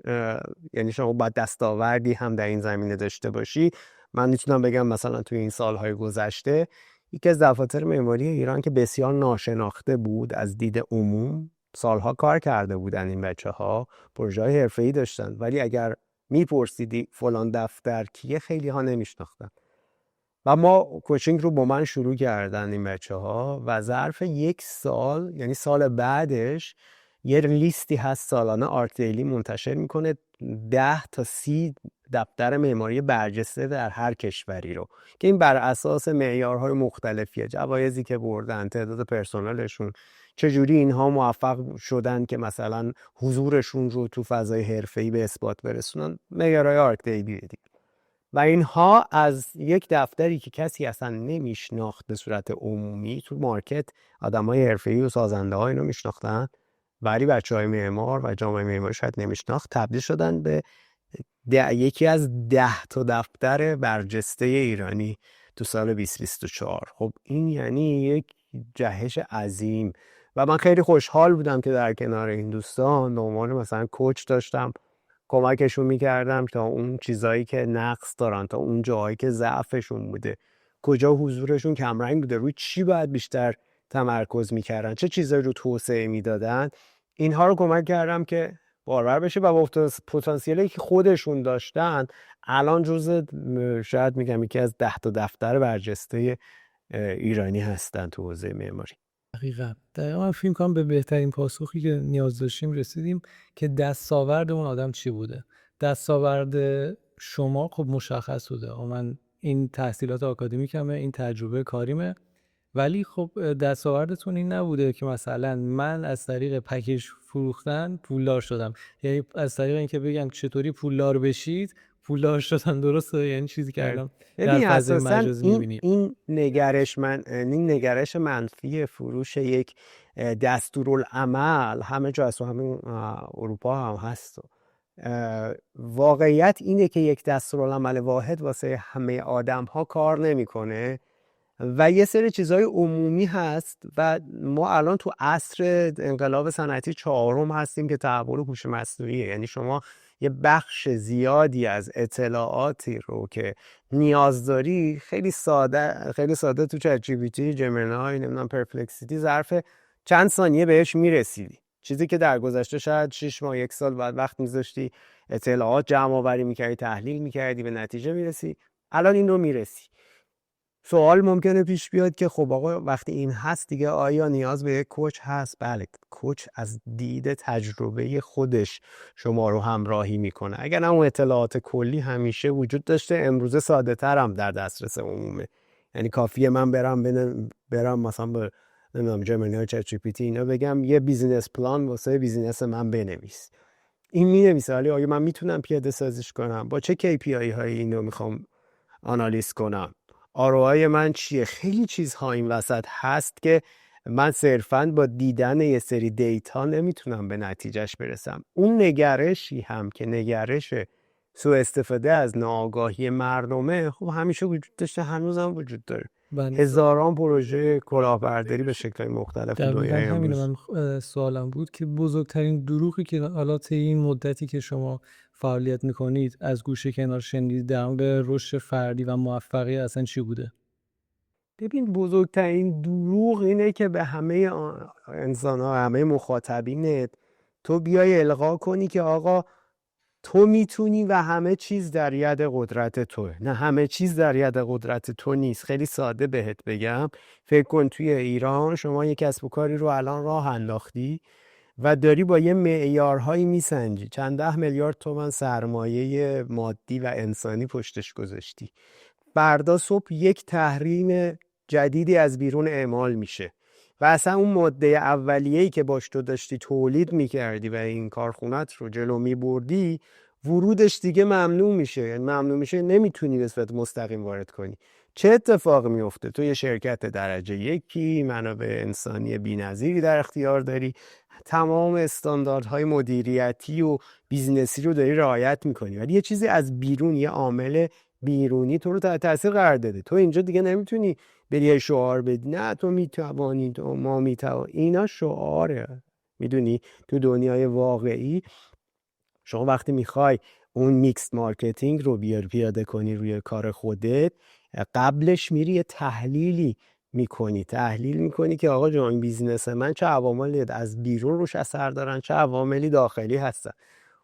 یعنی شما باید دستاوردی هم در این زمینه داشته باشی. من میتونم بگم مثلا توی این سالهای گذشته یکی از دفاتر معماری ایران که بسیار ناشناخته بود از دید عموم، سالها کار کرده بودن این بچه‌ها، پروژه‌های حرفه‌ای داشتن، ولی اگر میپرسیدی فلان دفتر کیه، خیلی ها نمیشناختن. و ما کوچینگ رو با من شروع کردن این بچه‌ها و ظرف یک سال، یعنی سال بعدش، یه لیستی هست سالانه آرت دیلی منتشر میکنه 10 تا 30 دفتر معماری برجسته در هر کشوری رو، که این بر اساس معیارهای مختلفیه، جوایزی که بردن، تعداد پرسنلشون، چجوری اینها موفق شدن که مثلا حضورشون رو تو فضای حرفه‌ای به اثبات برسونن، معیارهای آرت دیلی دیگه. و اینها از یک دفتری که کسی اصلا نمیشناخت به صورت عمومی تو مارکت، آدمای حرفه‌ای و سازنده ها اینو میشناختن ولی بچهای معمار و جامعه معماری شاید نمیشناخت، تبدیل شدن به یکی از 10 تا دفتر برجسته ایرانی تو سال 2024. خب این یعنی یک جهش عظیم و من خیلی خوشحال بودم که در کنار این دوستان به عنوان مثلا کوچ داشتم کمکشون میکردم تا اون چیزایی که نقص دارن، تا اون جاهایی که ضعفشون بوده، کجا حضورشون کمرنگ بوده، روی چی باید بیشتر تمرکز میکردن، چه چیزایی رو توسعه میدادن، اینها رو کمک کردم که بارور بشه و با پتانسیلی که خودشون داشتن الان جزء شاید میگم یکی از 10 تا دفتر برجسته ایرانی هستن تو حوزه معماری. دقیقا من فکر کنم به بهترین پاسخی که نیاز داشتیم رسیدیم که دستاورد اون آدم چی بوده. دستاورد شما خب مشخص بوده، من این تحصیلات آکادمیکمه، این تجربه کاریمه، ولی خب دستاوردتون این نبوده که مثلا من از طریق پکیج فروختن پولدار شدم، یعنی از طریق اینکه بگن چطوری پولدار بشید پولدار شدن. درسته؟ یعنی چیزی که الان در فضای مجازی می‌بینیم. این نگرش منفی فروش یک دستورالعمل همه جا هست و همین اروپا هم هست. واقعیت اینه که یک دستورالعمل واحد واسه همه آدم ها کار نمیکنه و یه سری چیزهای عمومی هست و ما الان تو عصر انقلاب صنعتی 4 هستیم که تحول هوش مصنوعیه. یعنی شما یه بخش زیادی از اطلاعاتی رو که نیاز داری خیلی ساده تو چت جی پی تی، جمینای، نمیدونم پرپلکسیتی، ظرف چند ثانیه بهش میرسیدی، چیزی که در گذشته شاید 6 ماه 1 سال بعد وقت میذاشتی اطلاعات جمع آوری میکردی، تحلیل میکردی، به نتیجه میرسی. الان این رو میرسی. سوال ممکنه پیش بیاد که خب آقا وقتی این هست دیگه آیا نیاز به یک کوچ هست؟ بله، کوچ از دید تجربه خودش شما رو همراهی میکنه. اگر نه اون اطلاعات کلی همیشه وجود داشته، امروزه ساده تر هم در دسترس عمومه. یعنی کافیه من برم مثلا به نمیدونم جمینای، چت جی پی تی اینا بگم یه بیزینس پلان واسه بیزینس من بنویس، این مینویسه. ولی آیا من میتونم پیاده سازیش کنم؟ با چه KPI هایی اینو میخوام آنالیز کنم؟ ROI من چیه؟ خیلی چیزها این وسط هست که من صرفاً با دیدن یه سری دیتا نمیتونم به نتیجهش برسم. اون نگرشی هم که نگرش سوء استفاده از ناآگاهی مردمه، خب همیشه وجود داشته، هنوز هم وجود داره. بله هزاران پروژه کلاهبرداری به شکل مختلف تو دقیقا دنیای همینه. امروز. من سوالم بود که بزرگترین دروغی که حالا طی این مدتی که شما فعالیت میکنید از گوشه کنار شنیدید در مورد رشد فردی و موفقیت اصلا چی بوده؟ ببین بزرگترین دروغ اینه که به همه انسان ها، همه مخاطبینت تو بیای القا کنی که آقا تو میتونی و همه چیز در ید قدرت توه. نه، همه چیز در ید قدرت تو نیست. خیلی ساده بهت بگم، فکر کن توی ایران شما یک کسب و کاری رو الان راه انداختی و داری با یه معیارهایی میسنجی، چند 10 میلیارد تومان سرمایه مادی و انسانی پشتش گذاشتی. فردا صبح یک تحریم جدیدی از بیرون اعمال میشه و اصلا اون ماده اولیه‌ای که باش تو داشتی تولید میکردی و این کارخونت رو جلو میبردی ورودش دیگه ممنوع میشه. یعنی ممنوع میشه، نمیتونی به صورت مستقیم وارد کنی. چه اتفاقی میفته؟ تو یه شرکت درجه یکی، منابع انسانی بی‌نظیری در اختیار داری، تمام استانداردهای مدیریتی و بیزنسی رو داری رعایت میکنی، ولی یه چیزی از بیرون، یه عامل بیرونی تو رو تحت تاثیر قرار داده. تو اینجا دیگه نمیتونی بری شعار بدی نه تو میتوانی، تو ما میتوانی. اینا شعاره. میدونی تو دنیای واقعی شما وقتی میخوای اون میکس مارکتینگ رو بیار پیاده کنی روی کار خودت، قبلش میری یه تحلیل میکنی که آقا جان این بیزینس من چه عواملی از بیرون روش اثر دارن، چه عواملی داخلی هستن.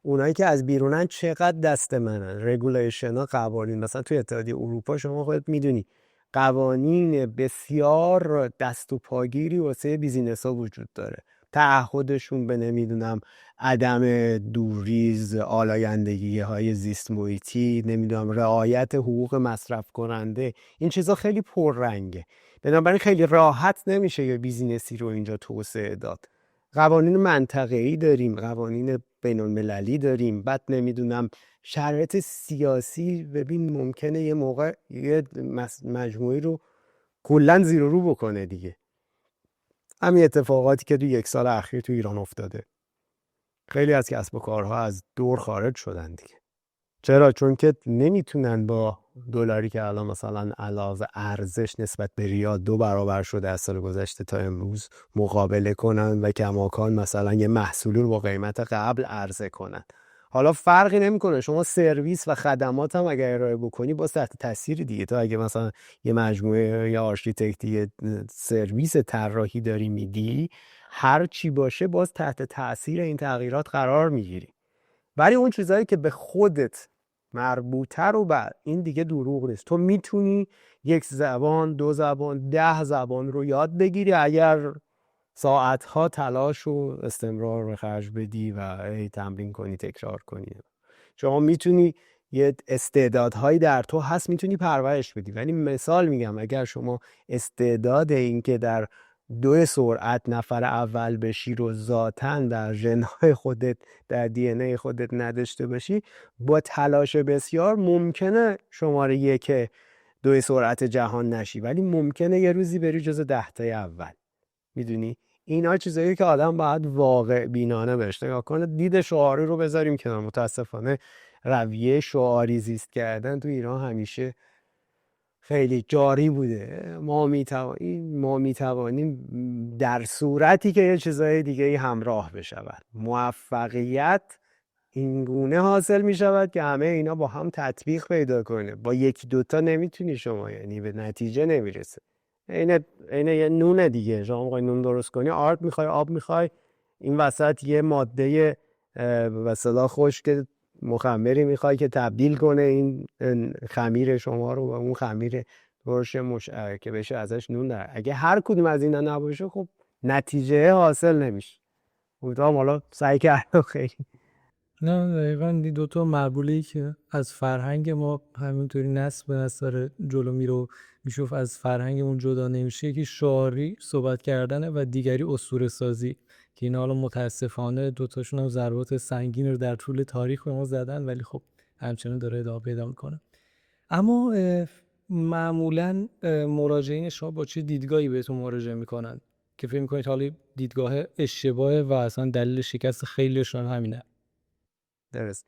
اونایی که از بیرونن چقدر دست منن. رگولیشن ها، قوانین، مثلا توی اتحادیه اروپا شما خودت میدونی قوانین بسیار دست و پاگیری واسه بیزینس ها وجود داره. تعهدشون به نمیدونم عدم دوریز، آلایندگی های زیست محیطی، نمیدونم رعایت حقوق مصرف کننده، این چیزا خیلی پررنگه. بنابراین خیلی راحت نمیشه یه بیزینسی رو اینجا توسعه داد. قوانین منطقه‌ای داریم، قوانین بین‌المللی داریم، بعد نمیدونم شرایط سیاسی. ببین ممکنه یه موقع یه مجموعی رو کلاً زیر و رو بکنه دیگه. همین اتفاقاتی که تو 1 سال اخیر تو ایران افتاده. خیلی از کسب و کارها از دور خارج شدن دیگه. چرا؟ چون که نمیتونن با دلاری که الان مثلا علاوه ارزش نسبت به ریال 2 برابر شده از سال گذشته تا امروز مقابله کنن و کماکان مثلا یه محصولی رو با قیمت قبل عرضه کنن. حالا فرقی نمیکنه، شما سرویس و خدمات هم اگر ارائه بکنی باز تحت تاثیر دیگه. تو اگه مثلا یه مجموعه یا آرشیتکتی سرویس طراحی داری میدی، هر چی باشه باز تحت تاثیر این تغییرات قرار میگیری. ولی اون چیزایی که به خودت مربوطه رو بعد این دیگه دروغ نیست. تو میتونی 1 زبان، 2 زبان، 10 زبان رو یاد بگیری اگر ساعتها تلاش و استمرار رو خرج بدی و تمرین کنی، تکرار کنی. شما میتونی یه استعدادهایی در تو هست میتونی پرورش بدی. ولی مثال میگم اگر شما استعداد این که در 2 سرعت نفر اول بشی رو ذاتاً در ژن‌های خودت، در دی ان ای خودت نداشته باشی، با تلاش بسیار ممکنه شماره 1 2 سرعت جهان نشی، ولی ممکنه یه روزی بری جز 10 تای اول. میدونی اینا چیزایی که آدم باید واقع بینانه بهش نگاه کنه. دید شعاری رو بذاریم کنار. متاسفانه رویه شعاری زیست کردن تو ایران همیشه خیلی جاری بوده. ما میتوانیم در صورتی که یه چیزای دیگه همراه بشود. موفقیت این گونه حاصل می شود که همه اینا با هم تطبیق پیدا کنه. با 1 2 تا نمیتونی شما، یعنی به نتیجه نمیرسه. اینه یه نونه دیگه. شما میخوای نون درست کنی، آرد میخوای، آب میخوای، این وسط یه ماده به اصطلاح خشک مخمری میخوای که تبدیل کنه این خمیر شما رو با اون خمیر درش که بشه ازش نون در. اگه هر کدوم از اینا نباشه خب نتیجه حاصل نمیشه. امیدوارم حالا سعی کردم خیلی. نه دقیقا این دوتا مربوطه‌ای که از فرهنگ ما همینطوری نسل به نسل داره جلو میره و میشوف از فرهنگمون جدا نمیشه. یکی شعاری صحبت کردنه و دیگری اسطوره سازی که اینا حالا متاسفانه دوتاشون هم ضربات سنگین رو در طول تاریخ به ما زدن، ولی خب همچنان داره ادامه پیدا میکنه. اما معمولا مراجعین شما با چه دیدگاهی بهتون مراجعه میکنن که فکر میکنید حالا دیدگاه اشتباهه و اصلا دلیل شکست خیلیشون همینه؟ درست.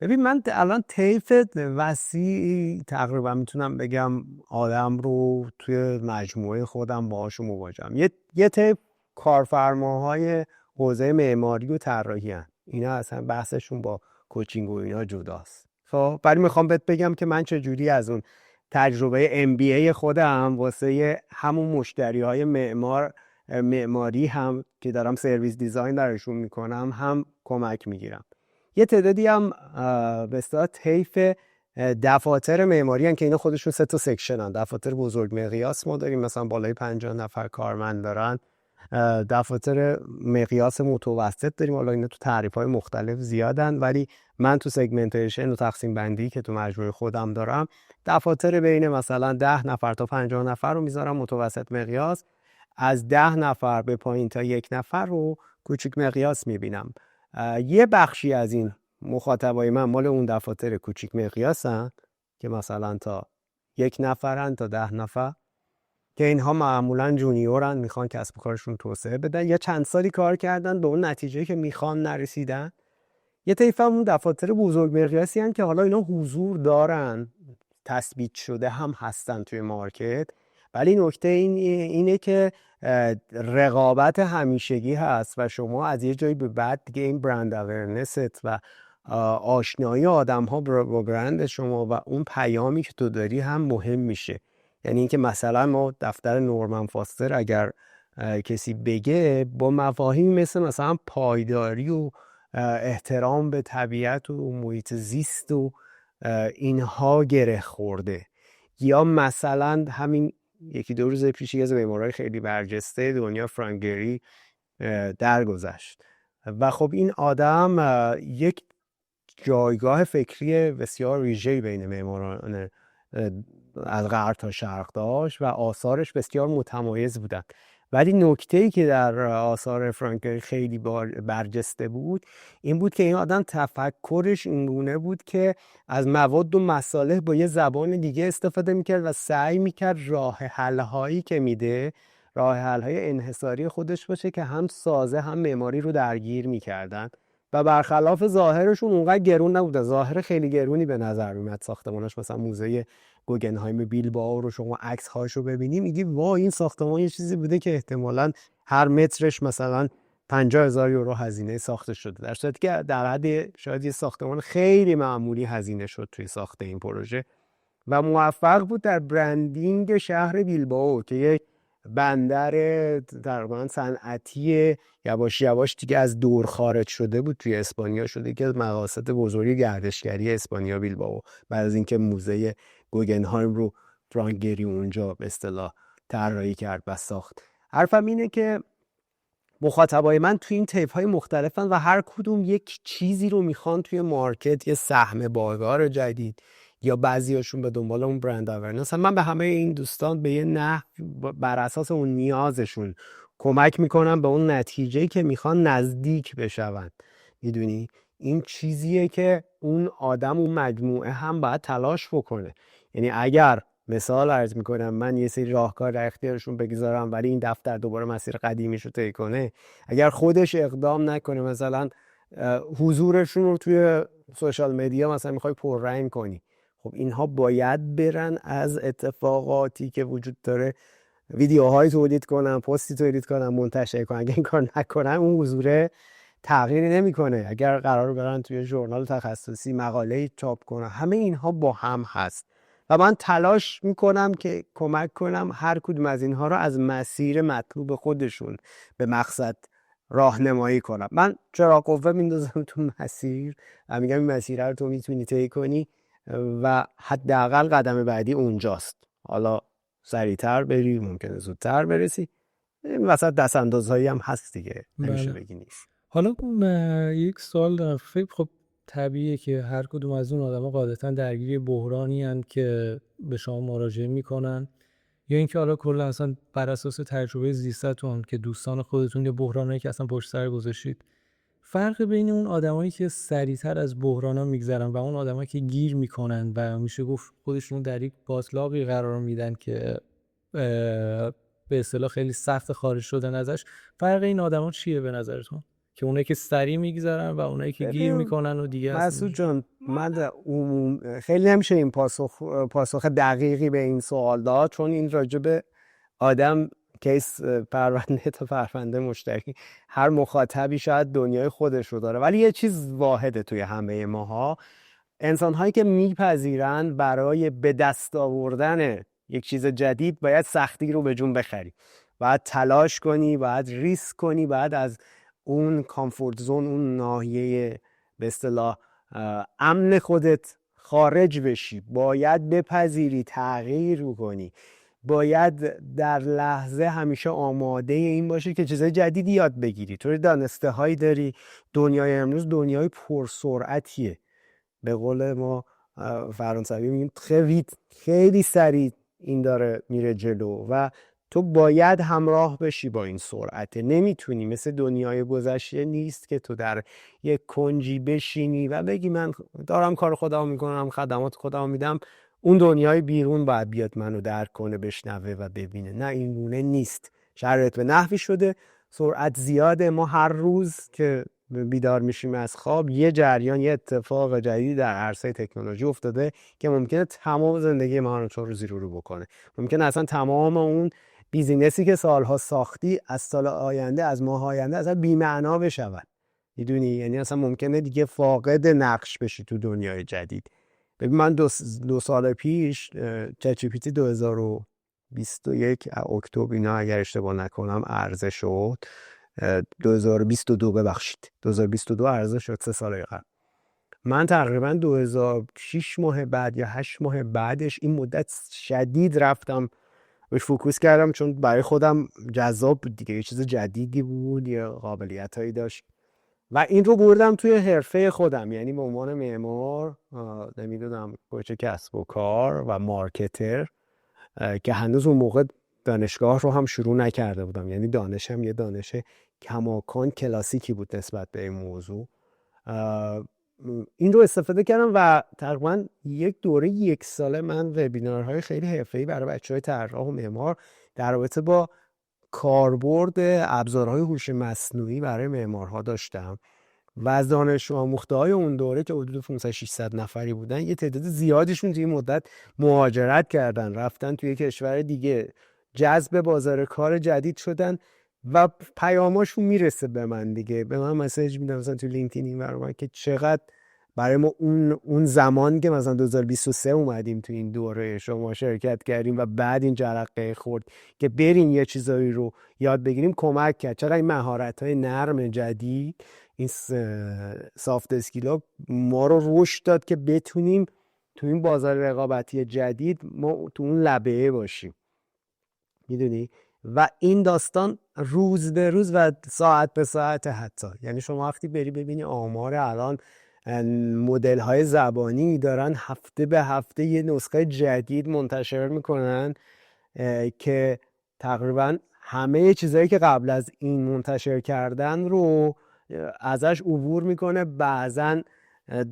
ببین من الان طیف وسیعی تقریبا میتونم بگم آدم رو توی مجموعه خودم باهاشون مواجهم. یه طیف کارفرماهای حوزه معماری و طراحی هستن. اینا اصلا بحثشون با کوچینگ و اینا جداست. خب ولی میخوام بهت بگم که من چجوری از اون تجربه MBA خودم واسه همون مشتریهای معماری هم که دارم سرویس دیزاین درشون میکنم هم کمک میگیرم. یه تعدادی هم به اصطلاح طیف دفاتر معماری هستن که اینا خودشون 3 تا سکشن هستن. دفاتر بزرگ مقیاس ما داریم، مثلا بالای 50 نفر کارمند دارن. دفاتر مقیاس متوسط داریم، حالا اینا تو تعریف‌های مختلف زیادن، ولی من تو سگمنتیشن و تقسیم بندی که تو مجموعه خودم دارم دفاتر بین مثلا 10 نفر تا 50 نفر رو میذارم متوسط مقیاس. از 10 نفر به پایین تا 1 نفر رو کوچیک مقیاس میبینم. یه بخشی از این مخاطبای من مال اون دفاتر کوچیک مقیاسن که مثلا تا 1 نفرن تا 10 نفر، که اینها معمولا جونیورن، میخوان کسب و کارشون توسعه بدن یا چند سالی کار کردن به اون نتیجه که میخوان نرسیدن. یه طیف هم اون دفاتر بزرگ مقیاسی هستن که حالا اینا حضور دارن، تثبیت شده هم هستن توی مارکت، ولی نکته اینه که رقابت همیشگی هست و شما از یه جایی به بعد دیگه این برند اورنست و آشنایی آدم ها با برند شما و اون پیامی که تو داری هم مهم میشه. یعنی اینکه مثلا ما دفتر نورمن فاستر اگر کسی بگه با مفاهیمی مثلا پایداری و احترام به طبیعت و محیط زیست و اینها گره خورده، یا مثلا همین 1-2 روز پیش از معمارای خیلی برجسته دنیا فرانک گری درگذشت و خب این آدم یک جایگاه فکری بسیار ویژه‌ای بین معماران از غرب تا شرق داشت و آثارش بسیار متمایز بودند. ولی نکته‌ای که در آثار فرانک خیلی برجسته بود این بود که این آدم تفکرش اینگونه بود که از مواد و مصالح با یه زبان دیگه استفاده میکرد و سعی میکرد راه حل‌هایی که میده راه حل‌های انحصاری خودش باشه که هم سازه هم معماری رو درگیر میکردن و برخلاف ظاهرشون اونقدر گرون نبوده. ظاهر خیلی گرونی به نظر میاد ساختمانش، مثلا موزه گوگنهایم بیلبائو رو شما عکس هاشو ببینی میگی وای این ساختمان یه چیزی بوده که احتمالاً هر مترش مثلا 50,000 یورو هزینه ساخته شده، در صورتی که در حد شاید یه ساختمان خیلی معمولی هزینه شد توی ساخت این پروژه و موفق بود در برندینگ شهر بیلبائو که یک بندر تقریبا صنعتی یواش یواش دیگه از دور خارج شده بود توی اسپانیا، شده که از مقاصد بزرگ گردشگری اسپانیا بیلبائو، بعد از اینکه موزه گوگنهایم رو فرانک گری اونجا به اصطلاح طراحی کرد و ساخت. حرفم اینه که مخاطبای من توی این تیپ های مختلفن و هر کدوم یک چیزی رو میخوان توی مارکت، یه سهم بازار جدید، یا بعضیاشون به دنبال اون برند اورنس. من به همه این دوستان به یه نحو بر اساس اون نیازشون کمک میکنم به اون نتیجه‌ای که میخوان نزدیک بشون. میدونی این چیزیه که اون آدم اون مجموعه هم باید تلاش بکنه. یعنی اگر مثال عرض میکنم من یه سری راهکار در اختیارشون بگذارم ولی این دفتر دوباره مسیر قدیمیشو طی کنه، اگر خودش اقدام نکنه، مثلا حضورشون رو توی سوشال مدیا مثلا میخوای پررنگ کنی، خب اینها باید برن از اتفاقاتی که وجود داره ویدیوهای تولید کنن، پستی تولید کنن، منتشر کنن. اگه این کار نکنن اون حضور تغییری نمیکنه. اگر قرار برن توی ژورنال تخصصی مقاله چاپ کنن، همه اینها با هم هست و من تلاش میکنم که کمک کنم هر کدوم از اینها رو از مسیر مطلوب خودشون به مقصد راهنمایی کنم. من چراغ قوه میندازم تو مسیر و میگم این مسیر رو تو میتونی طی کنی و حداقل قدم بعدی اونجاست. حالا سریعتر بری، ممکنه زودتر برسی، این وسط دست اندازهایی هم هست دیگه، نمیشه بگی نیست. حالا یک سوال دارم. خب طبیعیه که هر کدوم از اون آدما قاعدتا درگیر بحرانی هستند که به شما مراجعه میکنن، یا اینکه حالا کلا اصلا بر اساس تجربه زیستتون که دوستان خودتون یه بحرانایی که اصلا پشت سر گذاشتید، فرق بین اون آدمایی که سریعتر از بحرانا میگذرن و اون آدمایی که گیر میکنن و میشه گفت خودشون در یک باطلاقی قرار میدن که به اصطلاح خیلی سخت خارج شدن ازش، فرق این آدما چیه به نظرتون؟ که اونایی که سریع میگذرن و اونایی که گیر ببین میکنن و دیگه مسعود جان، من خیلی نمیشه این پاسخ دقیقی به این سوال داد، چون این راجب آدم کیس پرونده تا پرونده مشترکی، هر مخاطبی شاید دنیای خودش رو داره. ولی یه چیز واحده توی همه ماها، انسان هایی که میپذیرن برای به دست آوردن یک چیز جدید باید سختی رو به جون بخری، باید تلاش کنی، باید ریسک کنی، باید از اون کامفورت زون، اون ناحیه به اصطلاح امن خودت خارج بشی، باید بپذیری، تغییر کنی، باید در لحظه همیشه آماده این باشی که چیزای جدیدی یاد بگیری. تو دانسته هایی داری. دنیای امروز دنیای پرسرعتیه، به قول ما فرانسوی میگیم خیلی سریع این داره میره جلو و تو باید همراه بشی با این سرعت. نمیتونی، مثل دنیای گذشته نیست که تو در یک کنجی بشینی و بگی من دارم کار خودم میکنم، خدمات خودم میدم، اون دنیای بیرون باید بیاد منو درک کنه، بشنوه و ببینه. نه، این گونه نیست. شرایط به نحوی شده، سرعت زیاده. ما هر روز که بیدار میشیم از خواب یه جریان، یه اتفاق جدیدی در عرصه تکنولوژی افتاده که ممکنه تمام زندگی ما رو چون روزی رو بکنه. ممکنه اصلا تمام اون بیزینسی که سالها ساختی از سال آینده، از ماه آینده اصلا بی‌معنا بشود. میدونی؟ یعنی اصلا ممکنه دیگه فاقد نقش بشی تو دنیای جدید. ببین من دو سال پیش چت جی پی تی 2021 اکتبر اینا اگر اشتباه نکنم عرضه شد. 2022 ببخشید 2022 عرضه شد، 3 سال قبل. من تقریبا 2006 ماه بعد یا 8 ماه بعدش این مدت شدید رفتم بهش فوکوس کردم، چون برای خودم جذاب بود دیگه، یه چیز جدیدی بود، یه قابلیتایی داشت و این رو بردم توی حرفه خودم. یعنی به عنوان معمار، نمیدونم کوچ کسب و کار و مارکتر، که هنوز اون موقع دانشگاه رو هم شروع نکرده بودم، یعنی دانشم یه دانش کماکان کلاسیکی بود نسبت به این موضوع. این رو استفاده کردم و تقریبا یک دوره 1 ساله من وبینارهای خیلی حرفه‌ای برای بچه‌های طراح و معمار در رابطه با کاربرد ابزارهای هوش مصنوعی برای معمارها داشتم و از دانش آموخته‌های اون دوره که حدود 500-600 نفری بودن، یه تعداد زیادیشون توی مدت مهاجرت کردن، رفتن توی کشور دیگه، جذب بازار کار جدید شدن و پیاماشون میرسه به من دیگه. به من مسیج میدن مثلا تو لینکدین این برام که چقدر برای ما اون زمان که مثلا 2023 اومدیم تو این دوره شما شرکت کردیم و بعد این جرقه خورد که بریم یه چیزایی رو یاد بگیریم کمک کرد. چرا این مهارت‌های نرم جدید، این سافت اسکیلا ما رو رشد داد که بتونیم تو این بازار رقابتی جدید ما تو اون لبه باشیم. میدونی؟ و این داستان روز به روز و ساعت به ساعت حتی. یعنی شما وقتی بری ببینی آمار الان مدل های زبانی دارن هفته به هفته یه نسخه جدید منتشر میکنن که تقریبا همه چیزایی که قبل از این منتشر کردن رو ازش عبور میکنه، بعضن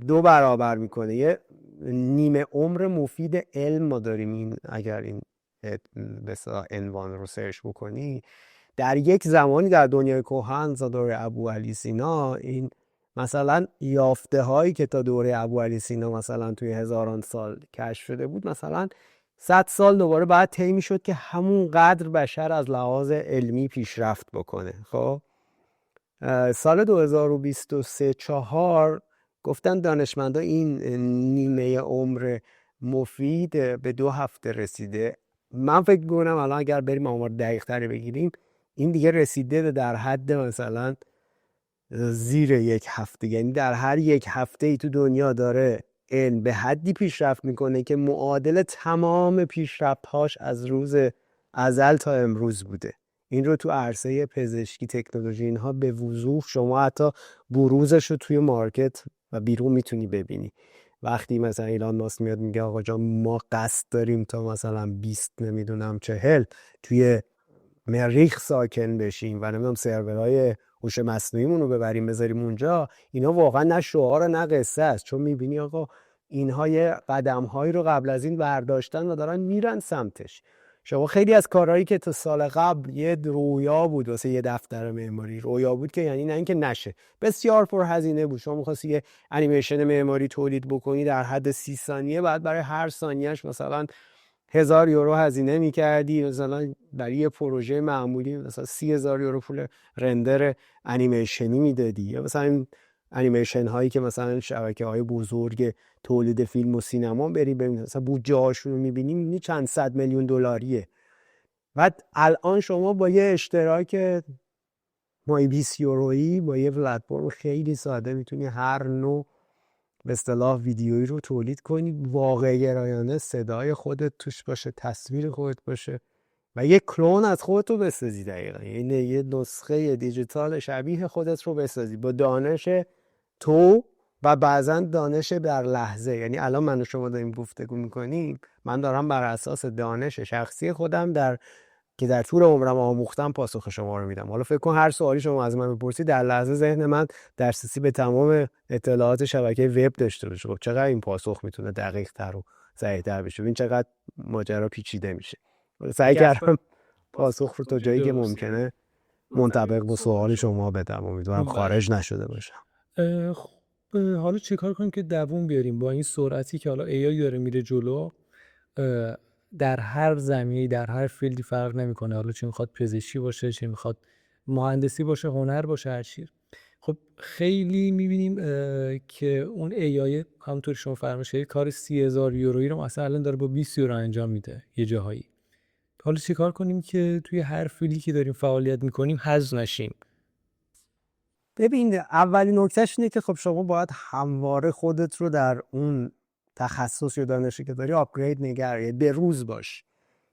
2 برابر میکنه. یه نیمه عمر مفید علم ما داریم. این اگر این بسیار عنوان رو سرچ بکنی، در یک زمانی در دنیای کهن تا دوره ابوعلی سینا، این مثلا یافته هایی که تا دوره ابوعلی سینا مثلا توی هزاران سال کشف شده بود، مثلا 100 سال دوباره بعد طی میشد که همون قدر بشر از لحاظ علمی پیشرفت بکنه. خب سال 2023-4 گفتن دانشمندا این نیمه عمر مفید به 2 هفته رسیده. من فکر می‌کنم الان اگر بریم آمار دقیق تری بگیریم، این دیگه رسیده در حد مثلا زیر 1 هفته. یعنی در هر 1 هفته ای تو دنیا داره علم به حدی پیشرفت میکنه که معادل تمام پیشرفت‌هاش از روز ازل تا امروز بوده. این رو تو عرصه پزشکی، تکنولوژی، اینها به وضوح شما حتی بروزش رو توی مارکت و بیرون میتونی ببینی. وقتی مثلا ایلان ماسک میاد میگه آقا جان ما قصد داریم تا مثلا 20 نمیدونم 40 توی مریخ ساکن بشیم و نمیدونم سرورهای هوش مصنوعیمون رو ببریم بذاریم اونجا، اینا واقعا نه شعار نه قصه است. چون میبینی آقا اینها یه قدم‌هایی رو قبل از این برداشتن و دارن میرن سمتش. شما خیلی از کارهایی که تا سال قبل یه رویا بود واسه یه دفتر معماری، رویا بود که یعنی نه اینکه نشه، بسیار پرهزینه بود. شما می‌خواستی یه انیمیشن معماری تولید بکنی در حد 30 ثانیه، بعد برای هر ثانیهش مثلا 1000 یورو هزینه می‌کردی. مثلا برای یه پروژه معمولی مثلا 30,000 یورو پول رندر انیمیشنی میدادی. یا مثلا انیمیشن هایی که مثلا شبکه‌های بزرگ تولید فیلم و سینما بری ببینید مثلا بودجه هاشون رو می‌بینی چند صد میلیون دلاریه. بعد الان شما با یه اشتراک مای 20 یورویی با یه پلتفرم خیلی ساده میتونی هر نوع به اصطلاح ویدیویی رو تولید کنی، واقع گرایانه، صدای خودت توش باشه، تصویر خودت باشه و یه کلون از خودت رو بسازی. دقیقا یعنی یه نسخه دیجیتال شبیه خودت رو بسازی با دانش تو و بعضا دانش در لحظه. یعنی الان من و شما داریم گفتگو میکنیم، من دارم بر اساس دانش شخصی خودم که در طول عمرم آموختم پاسخ شما رو میدم. حالا فکر کن هر سوالی شما از من بپرسید در لحظه ذهن من دسترسی به تمام اطلاعات شبکه وب داشته باشه. خب چقدر این پاسخ میتونه دقیق تر و صحیح‌تر بشه؟ این چقدر ماجرا پیچیده میشه. سعی کردم پاسخ رو تا جایی که ممکنه منطبق با سوال شما بدم. امیدوارم خارج نشده باشم. حالا چه کار کنیم که دووم بیاریم با این سرعتی که حالا AI داره میره جلو؟ در هر زمینه‌ای در هر فیلدی فرق نمیکنه، حالا چه میخواد پزشکی باشه، چه میخواد مهندسی باشه، هنر باشه، هر چی. خب خیلی میبینیم که اون AI همونطور شما فرمایید کار 30,000 یورویی رو مثلا الان داره با 20 یورو انجام میده یه جاهایی. حالا چه کار کنیم که توی هر فیلدی که داریم فعالیت میکنیم حذف نشیم؟ ببین اولین نکتهش اینه که خب شما باید همواره خودت رو در اون تخصص یا دانشی که داری آپگرید نگه، به روز باش.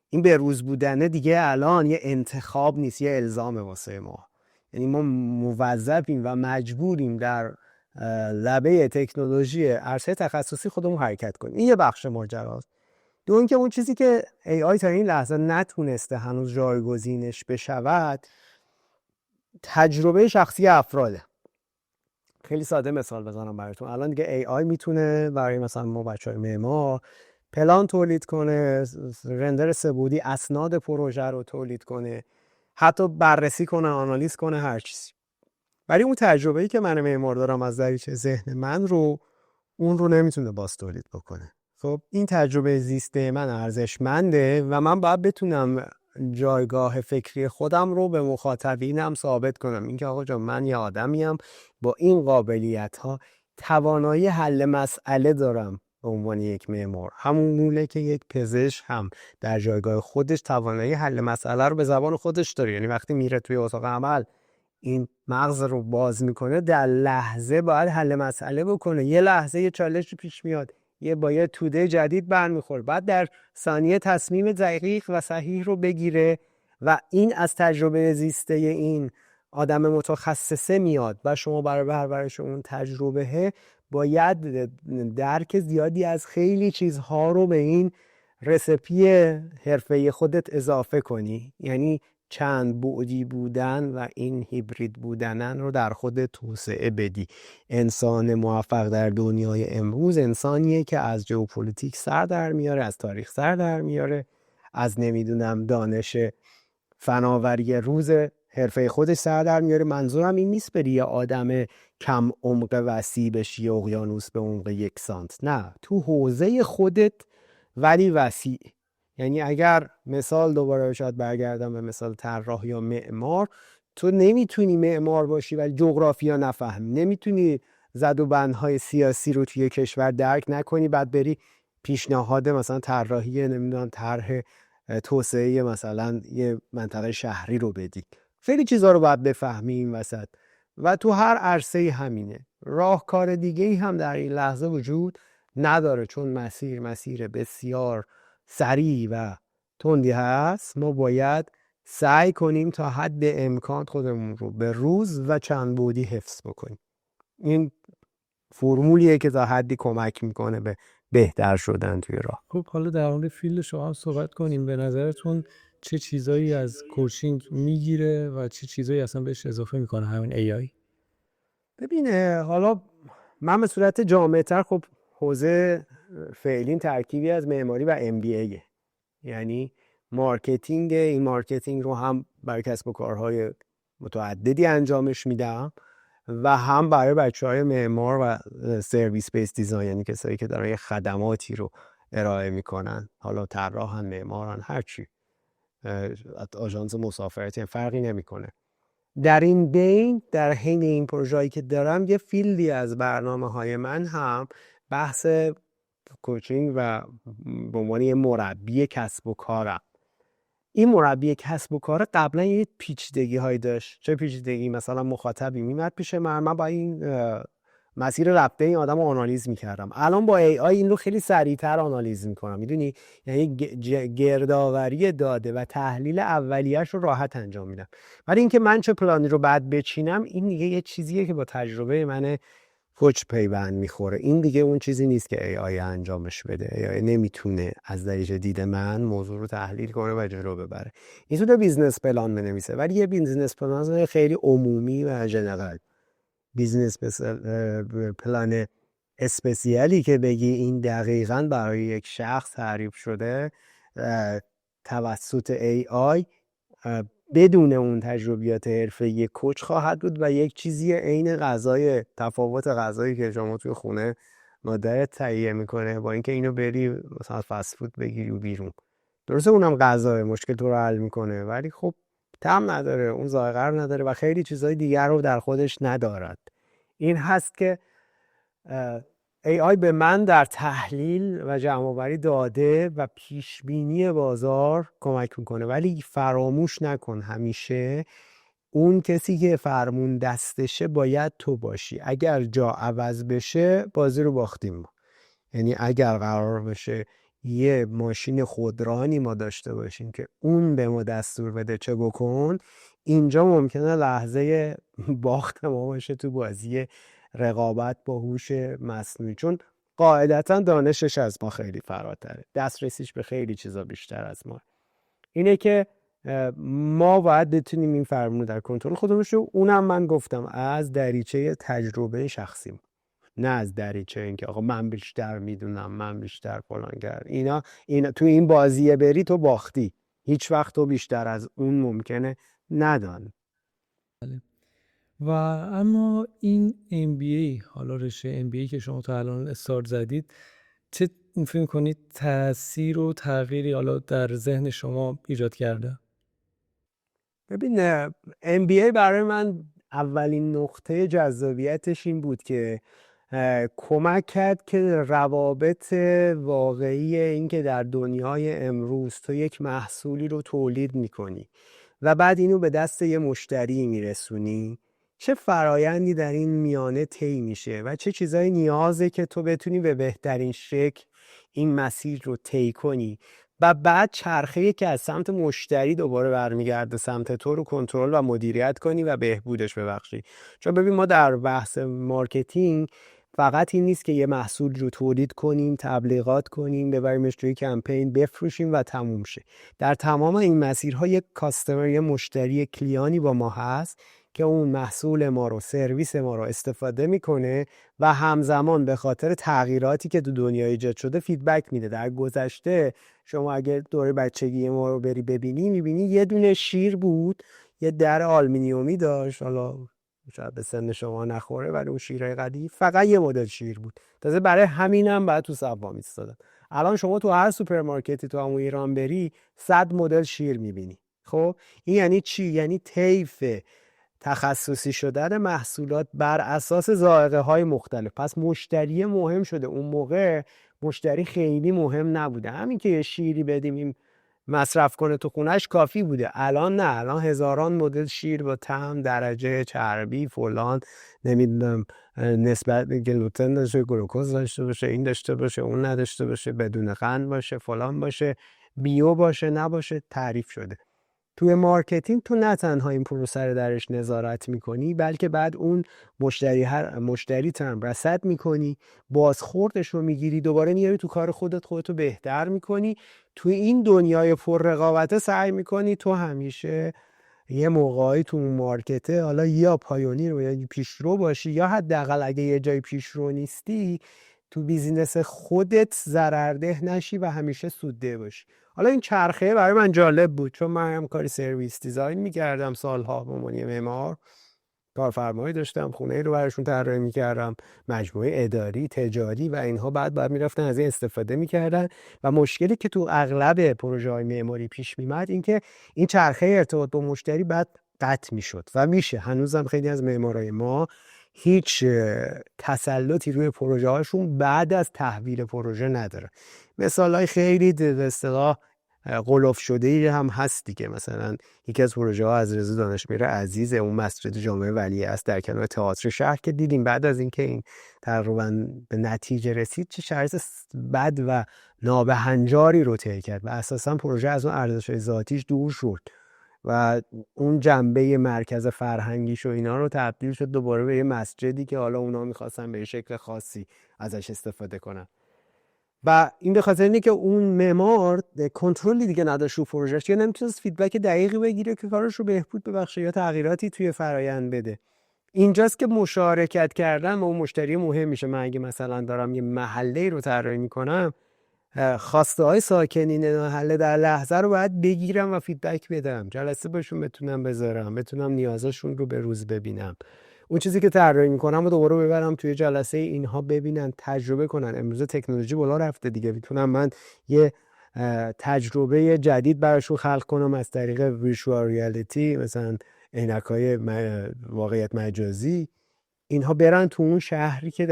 این به روز بودنه دیگه الان یه انتخاب نیست، یه الزامه واسه ما. یعنی ما موظفیم و مجبوریم در لبه تکنولوژی عرصه تخصصی خودمون حرکت کنیم. این یه بخش ماجراست. دوم که اون چیزی که AI تا این لحظه نتونسته هنوز جایگزینش بشود، تجربه شخصی افراده. خیلی ساده مثال بزنم براتون. الان دیگه AI میتونه برای مثلا ما بچهای معمار پلان تولید کنه، رندر سه‌بعدی اسناد پروژه رو تولید کنه، حتی بررسی کنه، آنالیز کنه، هر چیزی. ولی اون تجربه‌ای که من معمار دارم از دریچه ذهن من رو، اون رو نمیتونه باز تولید بکنه. خب این تجربه زیسته من ارزشمنده و من باید بتونم جایگاه فکری خودم رو به مخاطبینم ثابت کنم. اینکه آقا جان من یه آدمیم با این قابلیت‌ها، توانایی حل مسئله دارم به عنوان یک معمار. همون گونه که یک پزشک هم در جایگاه خودش توانایی حل مسئله رو به زبان خودش داره. یعنی وقتی میره توی اتاق عمل این مغز رو باز میکنه، در لحظه باید حل مسئله بکنه. یه لحظه یه چالش پیش میاد، با یه توده جدید برمیخوره، بعد در ثانیه تصمیم دقیق و صحیح رو بگیره و این از تجربه زیسته این آدم متخصصه میاد و شما برایش اون تجربه باید درک زیادی از خیلی چیزها رو به این رسپی حرفه‌ای خودت اضافه کنی. یعنی چند بعدی بودن و این هیبرید بودنن رو در خود توسعه بدی. انسان موفق در دنیای امروز انسانیه که از ژئوپلیتیک سر در میاره، از تاریخ سر در میاره، از نمیدونم دانش فناوری روز حرفه خودش سر در میاره. منظورم این نیست بری یه آدم کم عمق وسیع بشی، یه اقیانوس به عمق 1 سانت. نه، تو حوزه خودت ولی وسیع. یعنی اگر مثال دوباره شاید برگردم به مثال طراح یا معمار، تو نمیتونی معمار باشی ولی جغرافیا نفهمی، نمیتونی زد و بندهای سیاسی رو توی کشور درک نکنی بعد بری پیشنهاد مثلا طراحی نمیدونم طرح توسعه مثلا یه منطقه شهری رو بدی. خیلی چیزا رو باید بفهمیم وسط و تو هر عرصه همینه. راهکار دیگه‌ای هم در این لحظه وجود نداره، چون مسیر بسیار سریع و تندی هست. ما باید سعی کنیم تا حد امکان خودمون رو به روز و چند بعدی حفظ بکنیم. این فرمولیه که تا حدی کمک میکنه به بهتر شدن توی راه. خب حالا در مورد فیلد شما هم صحبت کنیم. به نظرتون چه چیزایی از کوچینگ میگیره و چه چیزایی اصلا بهش اضافه میکنه همین AI؟ ببینه حالا من به صورت جامع‌تر، خب حوزه فعلین ترکیبی از معماری و MBA. یعنی مارکتینگ. این مارکتینگ رو هم برای کسب و کارهای متعددی انجامش میدم و هم برای بچه‌های معمار و سرویس بیس دیزاین، یعنی کسایی که دارن یه خدماتی رو ارائه میکنن، حالا طراحن، معمارن، هر چی، آژانس مسافرتی، فرقی نمیکنه. در این بین، در حین این پروژه‌ای که دارم، یه فیلدی از برنامه‌های من هم بحث کوچینگ و به عنوان یه مربی کسب و کارم. این مربی کسب و کار قبلا یه پیچیدگی هایی داشت. چه پیچیدگی؟ مثلا مخاطبی میمد پیش من با این مسیر رفته این آدم رو آنالیز میکردم. الان با ای آی این رو خیلی سریعتر آنالیز میکنم، میدونی، یعنی گردآوری داده و تحلیل اولیه‌اش رو راحت انجام میدم. ولی اینکه من چه پلانی رو بعد بچینم، این دیگه یه چیزیه که با تجربه من پچ پیوند میخوره. این دیگه اون چیزی نیست که ای آی انجامش بده. ای آی نمیتونه از دریچه دید من موضوع رو تحلیل کنه و جلو ببره. این تو بیزنس پلان بنویسه، ولی یه بیزنس پلان خیلی عمومی و جنرال، بیزنس پلان اسپسیالی که بگی این دقیقاً برای یک شخص تعریف شده توسط ای آی، بدون اون تجربیات حرفه‌ای کوچ خواهد بود و یک چیزی عین غذای، تفاوت غذایی که شما توی خونه مادرت تهیه میکنه با اینکه اینو بری مثلا فست فود بگیری و بیرون. درسته اونم غذای مشکل تو رو حل میکنه، ولی خب طعم نداره، اون ذائقه رو نداره و خیلی چیزهای دیگر رو در خودش ندارد. این هست که AI به من در تحلیل و جمع‌آوری داده و پیشبینی بازار کمک میکنه، ولی فراموش نکن همیشه اون کسی که فرمون دستشه باید تو باشی. اگر جا عوض بشه بازی رو باختیم ما. یعنی اگر قرار بشه یه ماشین خودرانی ما داشته باشیم که اون به ما دستور بده چه بکن، اینجا ممکنه لحظه باخت ما باشه تو بازی رقابت با هوش مصنوعی، چون قاعدتا دانشش از ما خیلی فراتره، دسترسیش به خیلی چیزا بیشتر از ما. اینه که ما باید بتونیم این فرمون رو در کنترل خودمون رو، اونم من گفتم از دریچه تجربه شخصیم، نه از دریچه اینکه آقا من بیشتر میدونم، من بیشتر فلان کرد. اینا تو این بازیه بری تو باختی، هیچ وقت تو بیشتر از اون ممکنه ندان. و اما این MBA، حالا رشته MBA که شما تا الان استارت زدید، چه فکر کنید تأثیر و تغییری حالا در ذهن شما ایجاد کرده؟ ببین، MBA برای من اولین نقطه جذابیتش این بود که کمک کرد که روابط واقعی این که در دنیای امروز تو یک محصولی رو تولید میکنی و بعد اینو به دست یه مشتری میرسونی، چه فرایندی در این میانه طی میشه و چه چیزایی نیازه که تو بتونی به بهترین شکل این مسیر رو طی کنی و بعد چرخه‌ای که از سمت مشتری دوباره برمیگرده سمت تو رو کنترل و مدیریت کنی و بهبودش ببخشی. چون ببین ما در بحث مارکتینگ فقط این نیست که یه محصول رو تولید کنیم، تبلیغات کنیم، ببریمش توی کمپین، بفروشیم و تموم شه. در تمام این مسیرها یک کاستمر، یه مشتری، کلیانی با ما هست که اون محصول ما رو، سرویس ما رو استفاده میکنه و همزمان به خاطر تغییراتی که تو دنیا ایجاد شده فیدبک میده. در گذشته شما اگه دوره بچگی ما رو بری ببینی، میبینی یه دونه شیر بود، یه در آلومینیومی داشت، حالا شاید به سن شما نخوره ولی اون شیرهای قدیم فقط یه مدل شیر بود، تازه برای همینم بعد تو صف می‌ایستادن. الان شما تو هر سوپرمارکتی تو همون ایران بری 100 مدل شیر میبینی. خب این یعنی چی؟ یعنی طیف تخصصی شدن محصولات بر اساس ذائقه های مختلف. پس مشتری مهم شده. اون موقع مشتری خیلی مهم نبوده، همین که یه شیری بدیم این مصرف کنه تو خونش کافی بوده. الان نه، الان هزاران مدل شیر با طعم، درجه چربی، فلان، نمیدونم نسبت گلوتن داشته، گلوکوز داشته باشه، این داشته باشه، اون نداشته باشه، بدون قند باشه، فلان باشه، بیو باشه، نباشه، تعریف شده. توی مارکتینگ تو نه تنها این پروسه رو درش نظارت میکنی، بلکه بعد اون مشتری تم رصد میکنی، بازخوردش رو میگیری، دوباره میاری تو کار خودتو بهتر میکنی. توی این دنیای پر رقابته سعی میکنی تو همیشه یه موقعی تو اون مارکته حالا یا پایونیر رو یا پیشرو باشی، یا حداقل اگه یه جای پیشرو نیستی تو بیزینس خودت ضررده نشی و همیشه سودده باشی. حالا این چرخه برای من جالب بود، چون من هم کاری سرویس دیزاین میکردم سالها به عنوان معمار، کارفرمایی داشتم، خونه رو براشون طراحی میکردم، مجموعه اداری تجاری و اینها. بعد میرفتن از این استفاده میکردن و مشکلی که تو اغلب پروژه های معماری پیش میمد این که این چرخه ارتباط با مشتری بعد قطع میشد و میشه هنوزم خیلی از معمارای ما هیچ تسلطی روی پروژه هاشون بعد از تحویل پروژه نداره. مثال های خیلی به اصطلاح قلوف شده هم هست دیگه. مثلا یکی از پروژه ها از رضا دانشمیر عزیز، اون مسجد جامع ولیعصر است در کنار تئاتر شهر که دیدیم بعد از اینکه این تقریبا به نتیجه رسید چه شرایط بد و نابهنجاری رو طی کرد و اساسا پروژه از اون ارزش ذاتیش دور شد و اون جنبه مرکز فرهنگیش و اینا رو تبدیل شد دوباره به یه مسجدی که حالا اونا میخواستن به شکل خاصی ازش استفاده کنن. و این به خاطر اینه که اون معمار کنترلی دیگه نداشت رو پروژهش، یا نمیتونست فیدبک دقیقی بگیره که کارش رو بهبود ببخشه یا تغییراتی توی فرایند بده. اینجاست که مشارکت کردن با اون مشتری مهم میشه. من اگه مثلا دارم یه محله رو طراحی میکنم، خواسته های ساکنین محله در لحظه رو باید بگیرم و فیدبک بدم، جلسه باشون بتونم بذارم، بتونم نیازاشون رو به روز ببینم، اون چیزی که طراحی میکنم و دوباره ببرم توی جلسه اینها ببینن، تجربه کنن. امروز تکنولوژی بالا رفته دیگه، میتونم من یه تجربه جدید براشون خلق کنم از طریق ویرچوال ریالیتی، مثلا عینک‌های واقعیت مجازی، اینها برن تو اون شهری که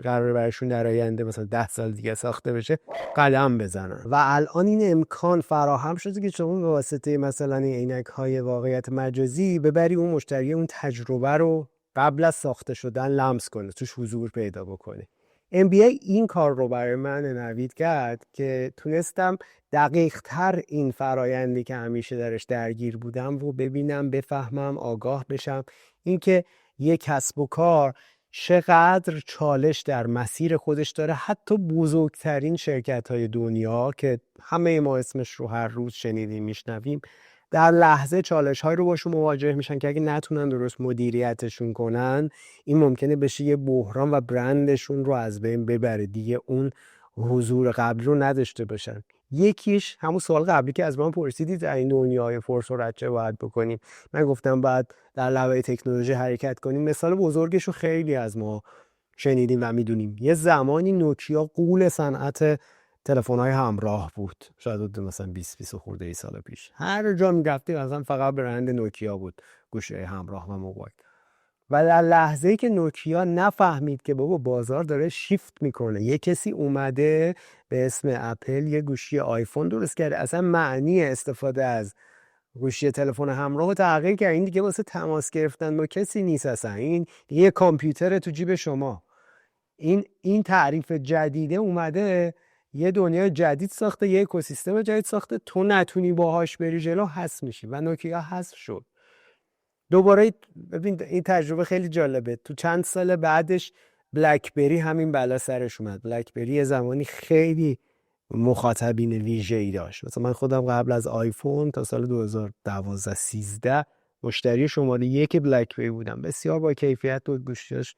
قرار براشون در آینده مثلا 10 سال دیگه ساخته بشه قدم بزنن. و الان این امکان فراهم شده که شما به واسطه مثلا این عینک‌های واقعیت مجازی ببری اون مشتری اون تجربه رو قبل از ساخته شدن لمس کنه، توش حضور پیدا بکنه. MBA این کار رو برای من نوید کرد که تونستم دقیق تر این فرایندی که همیشه درش درگیر بودم رو ببینم، بفهمم، آگاه بشم. اینکه یک کسب و کار چقدر چالش در مسیر خودش داره. حتی بزرگترین شرکت‌های دنیا که همه ما اسمش رو هر روز شنیدیم میشنویم، در لحظه چالش‌های رو باشون مواجه میشن که اگه نتونن درست مدیریتشون کنن این ممکنه بشه یه بحران و برندشون رو از بین ببره، دیگه اون حضور قبلی رو نداشته باشن. یکیش همون سوال قبلی که از من پرسیدید در این دنیای پرسرعت چه باید بکنیم، من گفتم باید در لبه تکنولوژی حرکت کنیم. مثال بزرگش رو خیلی از ما شنیدیم و میدونیم. یه زمانی نوکیا غول صنعت تلفن‌های همراه بود، شاید مثلا 20 خورده ای سال پیش هر جا می‌رفتی مثلا فقط برند نوکیا بود، گوشه همراه و موبایل. و در لحظه‌ای که نوکیا نفهمید که بابا بازار داره شیفت میکنه، یه کسی اومده به اسم اپل یه گوشی آیفون درست کرده، اصلا معنی استفاده از گوشی تلفن همراه رو تغییر کرد. این دیگه واسه تماس گرفتن با کسی نیست، اصلا این دیگه یه کامپیوتر تو جیب شما. این تعریف جدیده اومده یه دنیای جدید ساخته، یه اکوسیستم جدید ساخته، تو نتونی باهاش بری جلو حذف میشی و نوکیا حذف شد. دوباره ببین این تجربه خیلی جالبه، تو چند سال بعدش بلکبری همین بلا سرش اومد. بلکبری یه زمانی خیلی مخاطبین ویژه‌ای داشت. مثلا من خودم قبل از آیفون تا سال 2012-13 مشتری شماره 1 بلکبری بودم، بسیار با کیفیت بود، گوشیش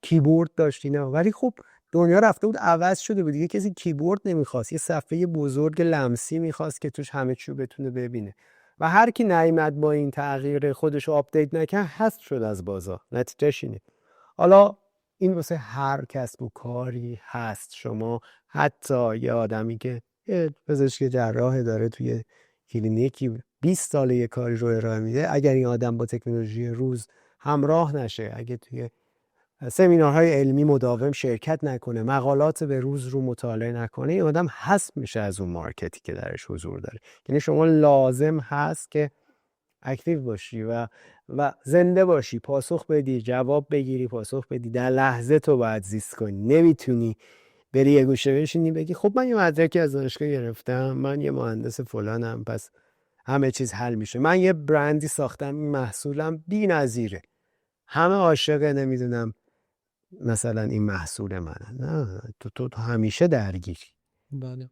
کیبورد داشت اینا. ولی خب دنیا رفته بود، عوض شده بود دیگه، کسی کیبورد نمیخواست، یه صفحه بزرگ لمسی میخواست که توش همه چی بتونه ببینه. و هر کی نیامد با این تغییر خودش رو آپدیت نکنه حذف شد از بازار. نتیجهش اینه. حالا این واسه هر کسب و کاری هست. شما حتی یه آدمی که یه پزشک جراح داره توی کلینیکی 20 ساله یه کاری رو ارائه میده، اگر این آدم با تکنولوژی روز همراه نشه، اگه توی سمینارهای علمی مداوم شرکت نکنه، مقالات به روز رو مطالعه نکنه، این آدم حذف میشه از اون مارکتی که درش حضور داره. یعنی شما لازم هست که اکتیو باشی و زنده باشی، پاسخ بدی، جواب بگیری، پاسخ بدی. در لحظه تو باید زیست کنی. نمیتونی بری یه گوشه بشینی بگی خب من یه مدرکی از دانشگاه گرفتم، من یه مهندس فلانم، پس همه چیز حل میشه. من یه برندی ساختم، این محصولم بی‌نظیره، همه عاشق نمیدونم مثلا این محصول منه. نه، تو همیشه درگیری. بله.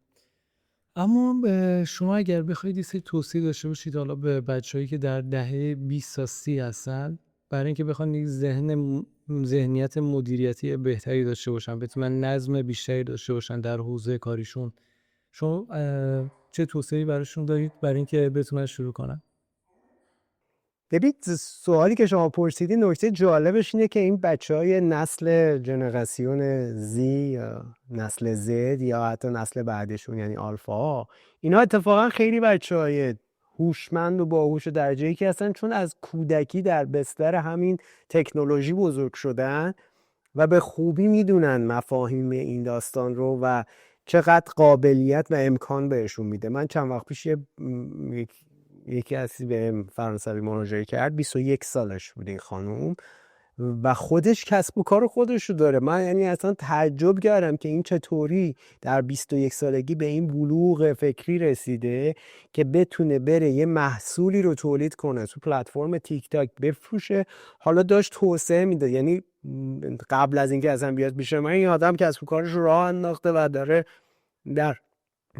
اما شما اگر بخواید یه سری توصیه داشته باشید حالا به بچه‌هایی که در دهه 20 تا 30 هستن برای اینکه بخوان یک ذهنیت مدیریتی بهتری داشته باشن، بتونن نظم بیشتری داشته باشن در حوزه کاریشون، شما چه توصیه‌ای براشون دارید برای اینکه بتونن شروع کنن؟ ببین، سوالی که شما پرسیدین نکته جالبش اینه که این بچهای نسل جنراسیون زی یا نسل زد یا حتی نسل بعدشون یعنی آلفا، اینا اتفاقا خیلی بچهای هوشمند و باهوش درجه‌ای که هستن، چون از کودکی در بستر همین تکنولوژی بزرگ شدن و به خوبی میدونن مفاهیم این داستان رو و چقدر قابلیت و امکان بهشون میده. من چند وقت پیش یکی از به فرانسوی مراجعه کرد، 21 سالش بود این خانوم و خودش کسب و کار خودش رو داره. من یعنی اصلا تعجب کردم که این چطوری در 21 سالگی به این بلوغ فکری رسیده که بتونه بره یه محصولی رو تولید کنه، تو پلتفرم تیک تاک بفروشه. حالا داشت توسعه میده، یعنی قبل از اینکه اصلا بیاد پیش من، این آدم کسب و کارش رو راه انداخته و داره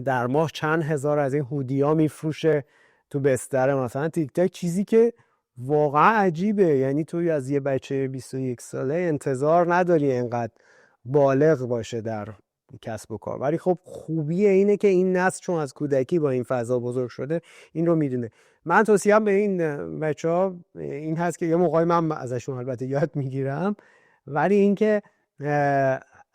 در ماه چند هزار از این هودیا میفروشه تو بستر مثلا تیک تاک، چیزی که واقعا عجیبه. یعنی توی از یه بچه 21 ساله انتظار نداری اینقدر بالغ باشه در کسب و کار، ولی خب خوبیه اینه که این نسل چون از کودکی با این فضا بزرگ شده این رو میدونه. من توصیهم به این بچه‌ها این هست که یه موقعی من ازشون البته یاد میگیرم، ولی اینکه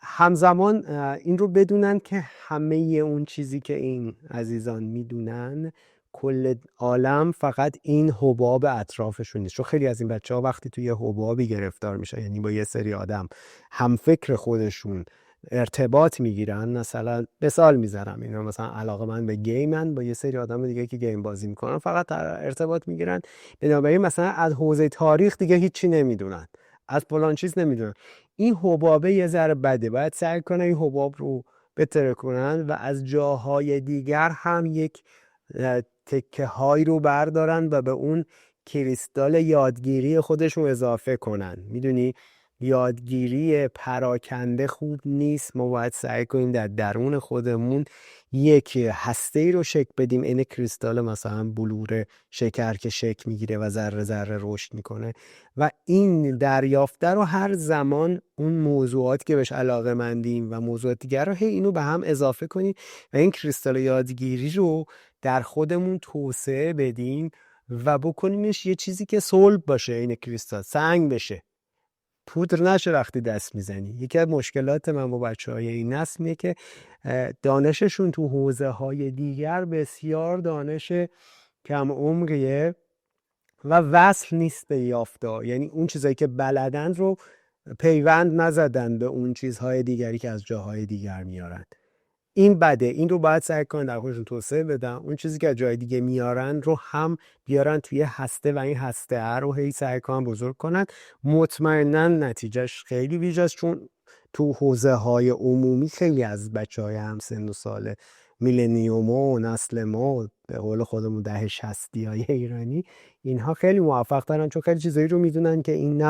همزمان این رو بدونن که همه اون چیزی که این عزیزان میدونن کل عالم فقط این حباب اطرافشون نیست. چون خیلی از این بچه‌ها وقتی توی یه حبابی گرفتار میشن، یعنی با یه سری آدم هم فکر خودشون ارتباط میگیرن، مثلا مثال میذارم، اینا مثلا علاقه من به گیمن، با یه سری آدم دیگه که گیم بازی میکنن فقط ارتباط میگیرن، بنابراین مثلا از حوزه تاریخ دیگه هیچی نمیدونن، از فلان چیز نمیدونن. این حبابه یه ذره بده، باید سعی کنن این حباب رو بتره کنن و از جاهای دیگر هم یک تکه هایی رو بردارن و به اون کریستال یادگیری خودشون اضافه کنن. میدونی یادگیری پراکنده خوب نیست، ما باید سعی کنیم در درون خودمون یک هسته‌ای رو شکل بدیم، این کریستال مثلا بلور شکر که شکل میگیره و ذره ذره رشد میکنه و این دریافته رو هر زمان اون موضوعاتی که بهش علاقه مندیم و موضوعات دیگر رو اینو به هم اضافه کنیم و این کریستال یادگیری رو در خودمون توسعه بدیم و بکنیمش یه چیزی که صلب باشه، این کریستال سنگ بشه، پودر نشه وقتی دست میزنی. یکی از مشکلات من با بچه‌های این نسل اینه که دانششون تو حوزه‌های دیگر بسیار دانش کم عمقیه و وصل نیست به یافته، یعنی اون چیزایی که بلدن رو پیوند نزدن به اون چیزهای دیگری که از جاهای دیگر میارن. این بده، این رو باید سعی کنن در خودشون توسعه بدن، اون چیزی که از جای دیگه میارن رو هم بیارن توی هسته و این هسته رو هی سعی کنن بزرگ کنن. مطمئنا نتیجهش خیلی ویژاست، چون تو حوزه های عمومی خیلی از بچه های همسن و سال میلنیوم و نسل ما، به قول خودمون دهه 60 های ایرانی، اینها خیلی موفق ترن، چون خیلی چیزایی رو میدونن که این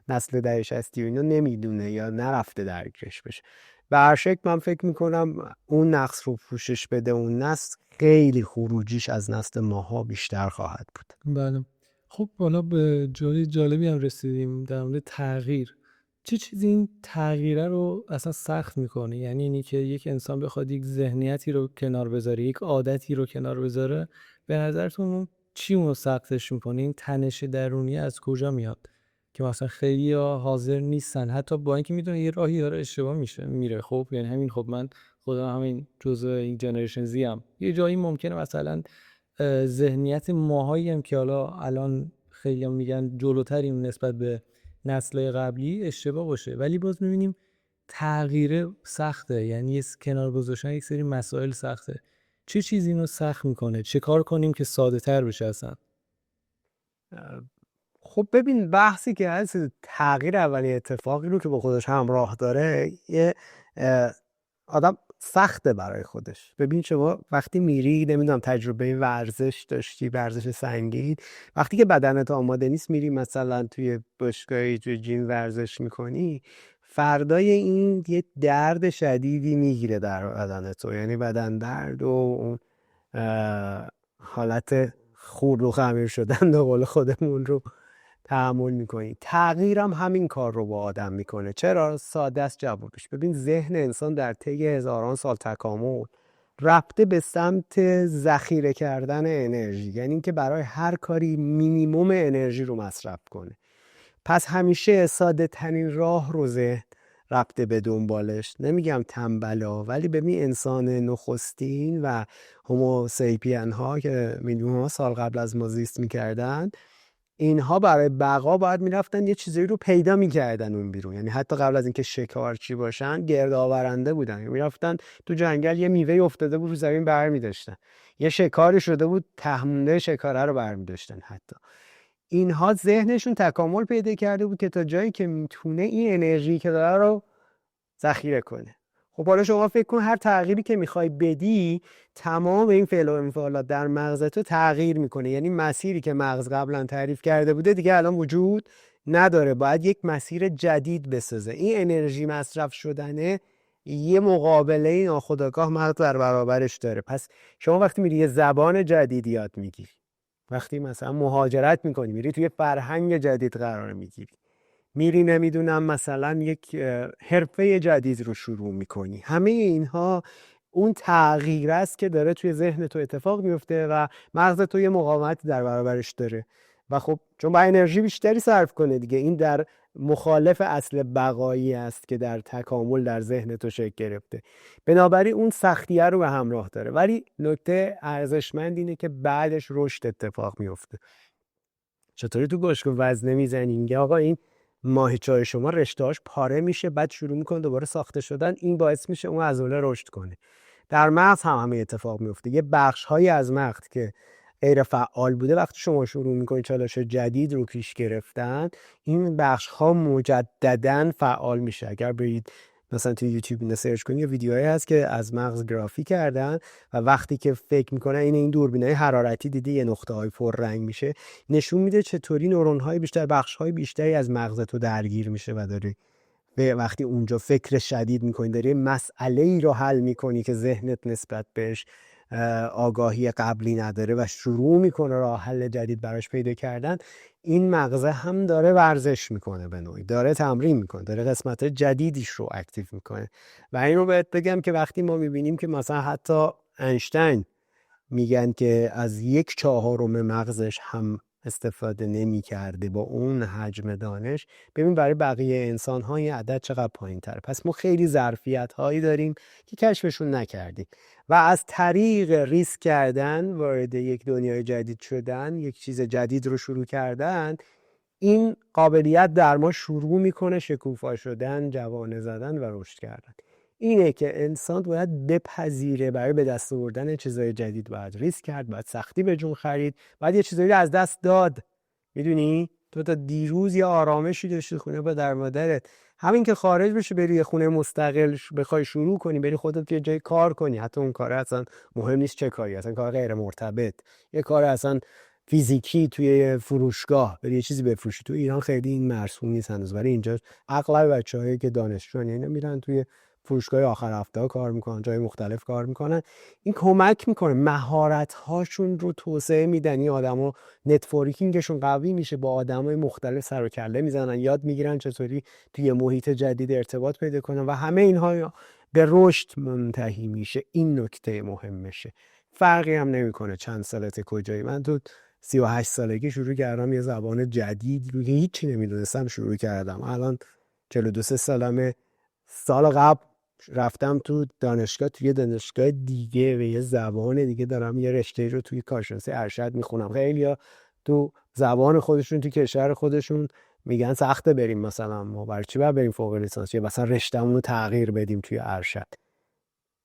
نسل دهه 60 اینو نمیدونه یا نرفته درکش بشه. به هر شکل من فکر میکنم اون نقص رو پوشش بده اون نسل، خیلی خروجیش از نسل ماها بیشتر خواهد بود. بله. خب حالا به جای جالبی هم رسیدیم در مورد تغییر. چه چیزی این تغییره رو اصلا سخت میکنه؟ یعنی اینی که یک انسان بخواد یک ذهنیتی رو کنار بذاره، یک عادتی رو کنار بذاره، به نظرتون چی اونو سختش میکنه؟ این تنش درونی از کجا میاد که مثلا خیلی حاضر نیستن، حتی با اینکه میدونه یه راهی داره اشتباه میره؟ خب یعنی همین، خب من خودم همین جزء این جنریشن زی ام، یه جایی ممکنه مثلا ذهنیت ماهایی هم که حالا الان خیلی هم میگن جلوتریم نسبت به نسل قبلی اشتباه باشه، ولی باز میبینیم تغییر سخته، یعنی کنار گذاشتن یک سری مسائل سخته. چه چیزی اینو سخت میکنه؟ چه کار کنیم که ساده تر بشه اصلا؟ خب ببین، بحثی که هست تغییر اولین اتفاقی رو که با خودش همراه داره، یه آدم سخته برای خودش. ببین شما وقتی میری، نمیدونم تجربه ورزش داشتی، ورزش سنگین، وقتی که بدنت آماده نیست میری مثلا توی باشگاهی توی جیم ورزش میکنی، فردای این یه درد شدیدی میگیره در بدن تو، یعنی بدن درد و اون حالت خورد و خمیر شدن به قول خودمون رو تحمل میکنی. تغییر هم همین کار رو با آدم میکنه. چرا؟ ساده است جوابش. ببین ذهن انسان در طی هزاران سال تکامل رفته به سمت ذخیره کردن انرژی، یعنی اینکه برای هر کاری مینیمم انرژی رو مصرف کنه. پس همیشه ساده ترین راه رو ذهن رفته به دنبالش. نمیگم تنبلا، ولی ببین انسان نخستین و هومو سیپین ها که میلیون ها سال قبل از ما زیست میکردن، اینها برای بقا باید میرفتن یه چیزایی رو پیدا میکردن اون بیرون. یعنی حتی قبل از اینکه شکارچی باشن گردآورنده بودن، میرفتن تو جنگل، یه میوه افتاده بود رو زمین برمی‌داشتن، یه شکاری شده بود تهمونده شکاره رو برمی‌داشتن. حتی اینها ذهنشون تکامل پیدا کرده بود که تا جایی که میتونه این انرژی که داره رو ذخیره کنه. خب حالا شما فکر کن هر تغییری که میخوای بدی، تمام این فعل و انفعالات در مغزت رو تغییر میکنه. یعنی مسیری که مغز قبلا تعریف کرده بوده دیگه الان وجود نداره، باید یک مسیر جدید بسازه. این انرژی مصرف شدنه یه مقابله ناخودآگاه مغز در برابرش داره. پس شما وقتی میری یه زبان جدید یاد میگیری، وقتی مثلا مهاجرت میکنی میری توی فرهنگ جدید قرار میگیری، میری نمیدونم مثلا یک حرفه جدید رو شروع میکنی، همه اینها اون تغییر است که داره توی ذهن تو اتفاق میفته و مغز تو یه مقاومتی در برابرش داره و خب چون با انرژی بیشتری صرف کنه دیگه. این در مخالف اصل بقایی است که در تکامل در ذهن تو شکل گرفته. بنابراین اون سختیه رو به همراه داره، ولی نکته ارزشمند اینه که بعدش رشد اتفاق میفته. چطوری تو باشگاه وزنه میزنی میگه آقا این ماهیچه‌های شما رشته‌هاش پاره میشه، بعد شروع میکنه دوباره ساخته شدن، این باعث میشه اون عضله رشد کنه. در مغز هم همه اتفاق میفته. یه بخش‌هایی از مغز که غیر فعال بوده وقتی شما شروع میکنید چالش جدید رو پیش گرفتن، این بخش‌ها مجدداً فعال میشه. اگر برید مثلا تو یوتیوب اینا سرچ کنید، یه ویدیوهایی هست که از مغز گرافی کردن و وقتی که فکر میکنن این دوربینای حرارتی دیدی یه نقطه‌های پر رنگ میشه، نشون میده چطوری نورون‌های بیشتر، بخش‌های بیشتری از مغزت رو درگیر میشه و داری وقتی اونجا فکر شدید میکنی، داری مسئله‌ای رو حل میکنی که ذهنت نسبت بهش آگاهی قبلی نداره و شروع میکنه راه حل جدید براش پیدا کردن، این مغزه هم داره ورزش میکنه، به نوعی داره تمرین میکنه، داره قسمت جدیدیش رو اکتیو میکنه. و این رو بهت بگم که وقتی ما میبینیم که مثلا حتی اینشتین میگن که از 1/4 مغزش هم استفاده نمی کرده با اون حجم دانش، ببین برای بقیه انسان ها این عدد چقدر پایین تره. پس ما خیلی ظرفیت هایی داریم که کشفشون نکردیم و از طریق ریسک کردن، وارد یک دنیای جدید شدن، یک چیز جدید رو شروع کردن، این قابلیت در ما شروع میکنه شکوفا شدن، جوانه زدن و رشد کردن. اینه که انسان باید بپذیره برای به دست آوردن چیزای جدید باید ریسک کرد، باید سختی به جون خرید، باید یه چیزایی رو از دست داد. میدونی تو تا دیروز یه آرامشی داشتی خونه با در مادرت، همین که خارج بشی بری یه خونه مستقل بخوای شروع کنی، بری خودت یه جای کار کنی، حتی اون کار اصلا مهم نیست چه کاری، اصلا کار غیر مرتبط، یه کار اصلا فیزیکی توی فروشگاه بری یه چیزی بفروشی. تو ایران خیلی این مرسوم نیست هنوز، ولی اینجا اغلب بچه‌هایی که دانشجوان اینا میرن توی فروشگاه آخر هفته ها کار میکنن، جای مختلف کار میکنن. این کمک میکنه، مهارت هاشون رو توسعه میدن، این آدما نتورکینگشون قوی میشه، با آدمای مختلف سر و کله میزنن، یاد میگیرن چطوری توی محیط جدید ارتباط پیدا کنن و همه اینها به رشد منتهی میشه. این نکته مهمشه. فرقی هم نمیکنه چند سالته کجایی. من تو 38 سالگی شروع کردم یه زبان جدید رو که هیچی نمیدونستم شروع کردم. الان 42 سالمه. سال قبل رفتم تو دانشگاه، توی دانشگاه دیگه و یه زبان دیگه دارم یه رشته رو توی کارشناسی ارشد میخونم. خیلی‌ها تو زبان خودشون تو کشور خودشون میگن سخته بریم، مثلا ما برای چی باید بریم فوق لیسانس، یا مثلا رشته‌مون رو تغییر بدیم توی ارشد.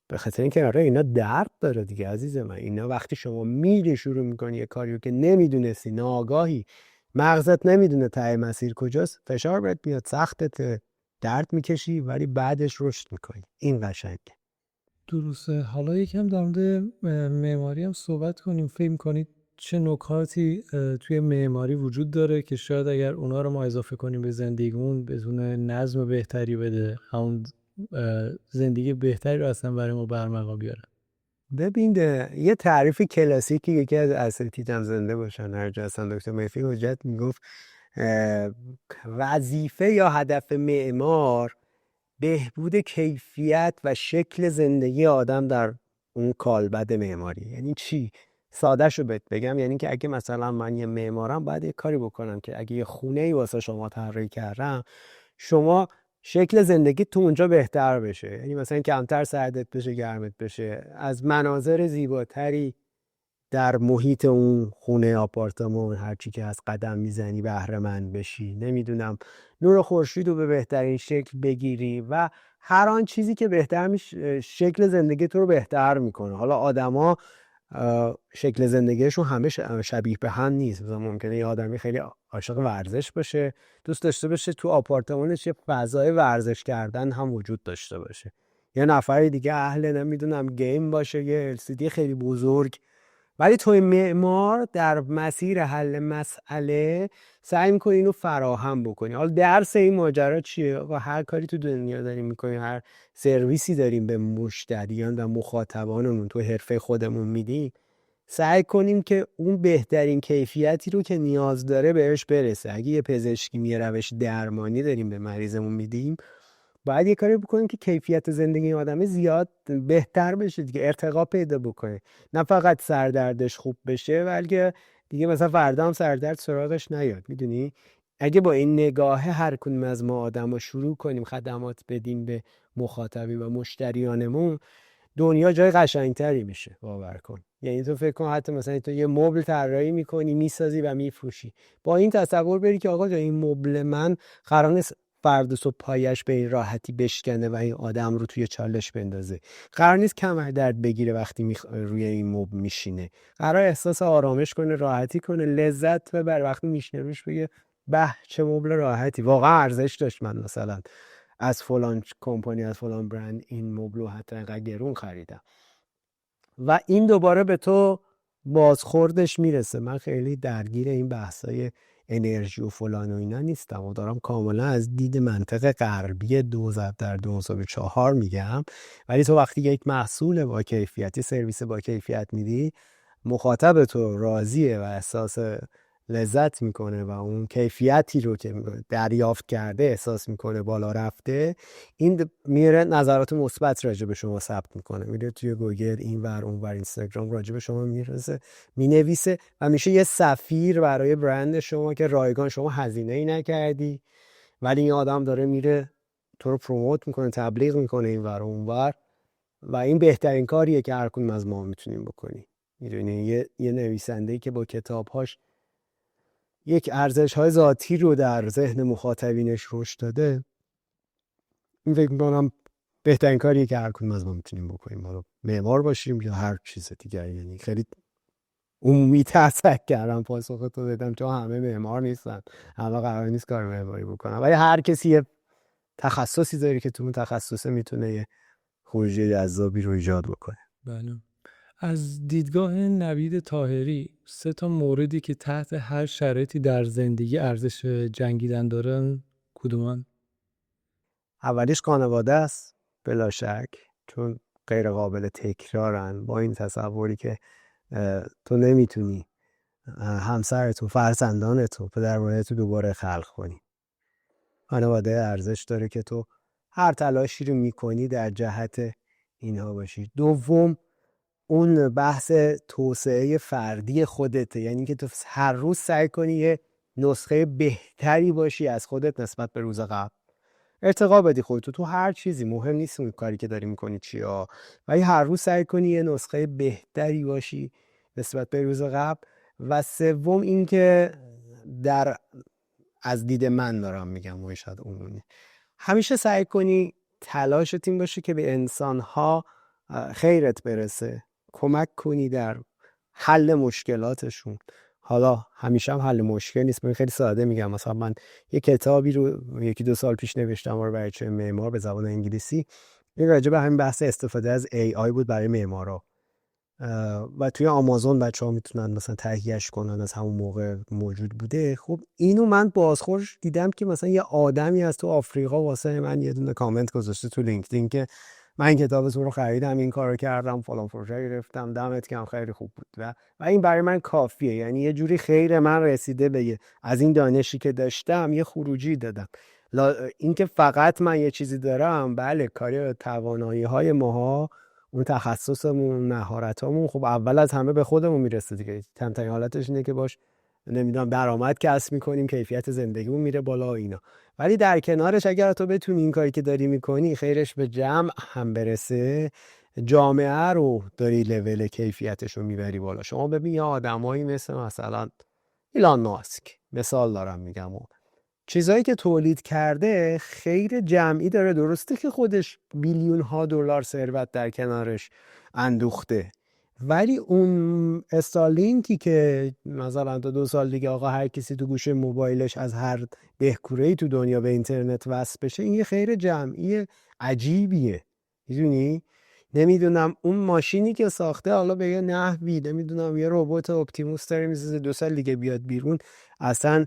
به خاطر اینکه آره اینا درد داره دیگه عزیز من. اینا وقتی شما میری شروع میکنی یه کاریو که نمیدونستی، ناآگاهی، مغزت نمیدونه ته مسیر کجاست، فشار بهت میاد، سختته، درد میکشی، ولی بعدش رشد میکنی. این قشنگه. درسته. حالا یکم در مورد معماری هم صحبت کنیم. فکر کنید چه نکاتی توی معماری وجود داره که شاید اگر اونا رو ما اضافه کنیم به زندگیمون بتونه نظم بهتری بده، همون زندگی بهتری رو اصلا برای ما برمقام بیاره؟ ببین یه تعریف کلاسیکی یکی از اساتیدم زنده باشن هر جا هستن، دکتر مهدی حجت میگفت وظیفه یا هدف معمار بهبود کیفیت و شکل زندگی آدم در اون کالبد معماری. یعنی چی؟ ساده شو بهت بگم، یعنی که اگه مثلا من یه معمارم باید یه کاری بکنم که اگه یه خونه‌ای واسه شما طراحی کردم، شما شکل زندگی تو اونجا بهتر بشه. یعنی مثلا کمتر سردت بشه، گرمت بشه، از مناظر زیباتری در محیط اون خونه، آپارتمان، هرچی که از قدم میزنی بهره مند بشی، نمیدونم نور خورشید رو به بهترین شکل بگیری و هر آن چیزی که بهتر شکل زندگی تو رو بهتر میکنه. حالا آدما شکل زندگیشون همه شبیه به هم نیست. مثلا ممکنه یه آدمی خیلی عاشق ورزش باشه، دوست داشته باشه تو آپارتمانش یه فضای ورزش کردن هم وجود داشته باشه. یه نفر دیگه اهل نمیدونم گیم باشه، یه LCD خیلی بزرگ. ولی توی معمار در مسیر حل مسئله سعی میکنی اینو فراهم بکنی. حالا درس این ماجرا چیه؟ و هر کاری تو دنیا داریم میکنیم، هر سرویسی داریم به مشتریان و مخاطبانمون تو حرفه خودمون میدیم، سعی کنیم که اون بهترین کیفیتی رو که نیاز داره بهش برسه. اگه یه پزشکی یه روش درمانی داریم به مریضمون میدیم، باید یه کاری بکنیم که کیفیت زندگی آدمه زیاد بهتر بشه دیگه، ارتقا پیدا بکنه. نه فقط سردردش خوب بشه، بلکه دیگه مثلا فردا هم سردرد سراغش نیاد. میدونی اگه با این نگاه هر کدوم از ما آدما شروع کنیم خدمات بدیم به مخاطبین و مشتریانمون، دنیا جای قشنگتری میشه. باور کن. یعنی تو فکر کن حتی مثلا تو یه مبل طراحی میکنی، میسازی و میفروشی، با این تصور بری که آقا جان این مبل من قرار نیست فردا صبح پایش به این راحتی بشکنه و این آدم رو توی چالش بندازه، قرار نیست کمر درد بگیره وقتی روی این مبل میشینه، قرار احساس آرامش کنه، راحتی کنه، لذت ببره وقتی میشینه روش، بگه به چه مبل راحتی، واقعا ارزش داشت من مثلا از فلان کمپانی، از فلان برند این مبل رو حتی اینقدر گرون خریدم. و این دوباره به تو بازخوردش میرسه. من خیلی درگیر این بحثای انرژی و فلان و اینا نیستم و دارم کاملا از دید منطق غربی 2004 میگم. ولی تو وقتی یک محصول با کیفیتی، سرویس با کیفیت میدی، مخاطب تو راضیه و احساس لذت میکنه و اون کیفیتی رو که دریافت کرده احساس میکنه بالا رفته، این میره نظرات مثبت راجع به شما ثبت میکنه، میره توی گوگل این ور اون ور اینستاگرام راجع به شما میرسه، مینویسه و میشه یه سفیر برای برند شما که رایگان شما هزینه ای نکردی، ولی این آدم داره میره تو رو پروموت میکنه، تبلیغ میکنه این ور اون ور. و این بهترین کاریه که هر کدوم از ما میتونیم بکنیم. میدونی یه نویسنده‌ای که با کتاب‌هاش یک ارزش‌های ذاتی رو در ذهن مخاطبینش رشد داده، این فکر می‌کنم بهترین کاریه که هر کدوم از ما میتونیم بکنیم، حالا معمار باشیم یا هر چیز دیگری. یعنی خیلی عمومی تسک کردم پاسخ تو بدم، چون همه معمار نیستن، همه قرار نیست کار معماری بکنن، ولی هر کسی یه تخصصی داره که تو اون تخصصه میتونه یه خروجی جذابی رو ایجاد بکنه. بله. از دیدگاه نوید طاهری 3 موردی که تحت هر شرایطی در زندگی ارزش جنگیدن دارن کدومان؟ اولیش خانواده است بلا شک، چون غیر قابل تکرارن. با این تصوری که تو نمیتونی همسرتو، فرزندانتو، پدر مادرتو دوباره خلق کنی. خانواده ارزش داره که تو هر تلاشی رو میکنی در جهت اینها باشی. دوم اون بحث توسعه فردی خودته، یعنی که تو هر روز سعی کنی یه نسخه بهتری باشی از خودت نسبت به روز قبل. ارتقا بدی خودتو تو هر چیزی، مهم نیست اون کاری که داری میکنی چیه، ولی هر روز سعی کنی یه نسخه بهتری باشی نسبت به روز قبل. و سوم این که از دید من دارم میگم و شاید عمومی، همیشه سعی کنی تلاشت این باشه که به انسانها خیرت برسه، کمک کنی در حل مشکلاتشون. حالا همیشه هم حل مشکل نیست، من خیلی ساده میگم. مثلا من یک کتابی رو 1-2 سال پیش نوشتم برای بچه معمار به زبان انگلیسی، این راجع به همین بحث استفاده از AI بود برای معمارا و توی آمازون بچه‌ها میتونن مثلا تهیهش کنن، از همون موقع موجود بوده. خب اینو من بازخورد دیدم که مثلا یه آدمی از تو آفریقا واسه من یه دونه کامنت گذاشته تو لینکدین که من این کتاب تو رو خریدم، این کارو کردم، فلان پروژه گرفتم، دمت گرم، خیلی خوب بود و این برای من کافیه. یعنی یه جوری خیر من رسیده به از این دانشی که داشتم یه خروجی دادم. اینکه فقط من یه چیزی دارم، بله، کاری توانایی های ماها، اون تخصصمون، مهارتامون، خب اول از همه به خودمون میرسه دیگه. کمترین حالتش اینه که باش نمیدونم درآمد کسب میکنیم، کیفیت زندگیمون میره بالا و اینا. ولی در کنارش اگر تو بتونی این کاری که داری میکنی خیرش به جمع هم برسه، جامعه رو داری لول کیفیتش رو میبری بالا. شما ببین یه آدمایی مثلا ایلان ماسک، مثال دارم میگم، و چیزایی که تولید کرده خیر جمعی داره. درسته که خودش بیلیون ها دلار ثروت در کنارش اندوخته، ولی اون استارلینکی که مثلا تا 2 سال دیگه آقا هر کسی تو گوشه موبایلش از هر دهکوره‌ای تو دنیا به اینترنت وصل بشه، این یه خیر جمعی عجیبیه. میدونی؟ نمیدونم اون ماشینی که ساخته حالا به یه نحوی، نمیدونم یه ربات اپتیموس داره میسازه، 2 سال دیگه بیاد بیرون اصلا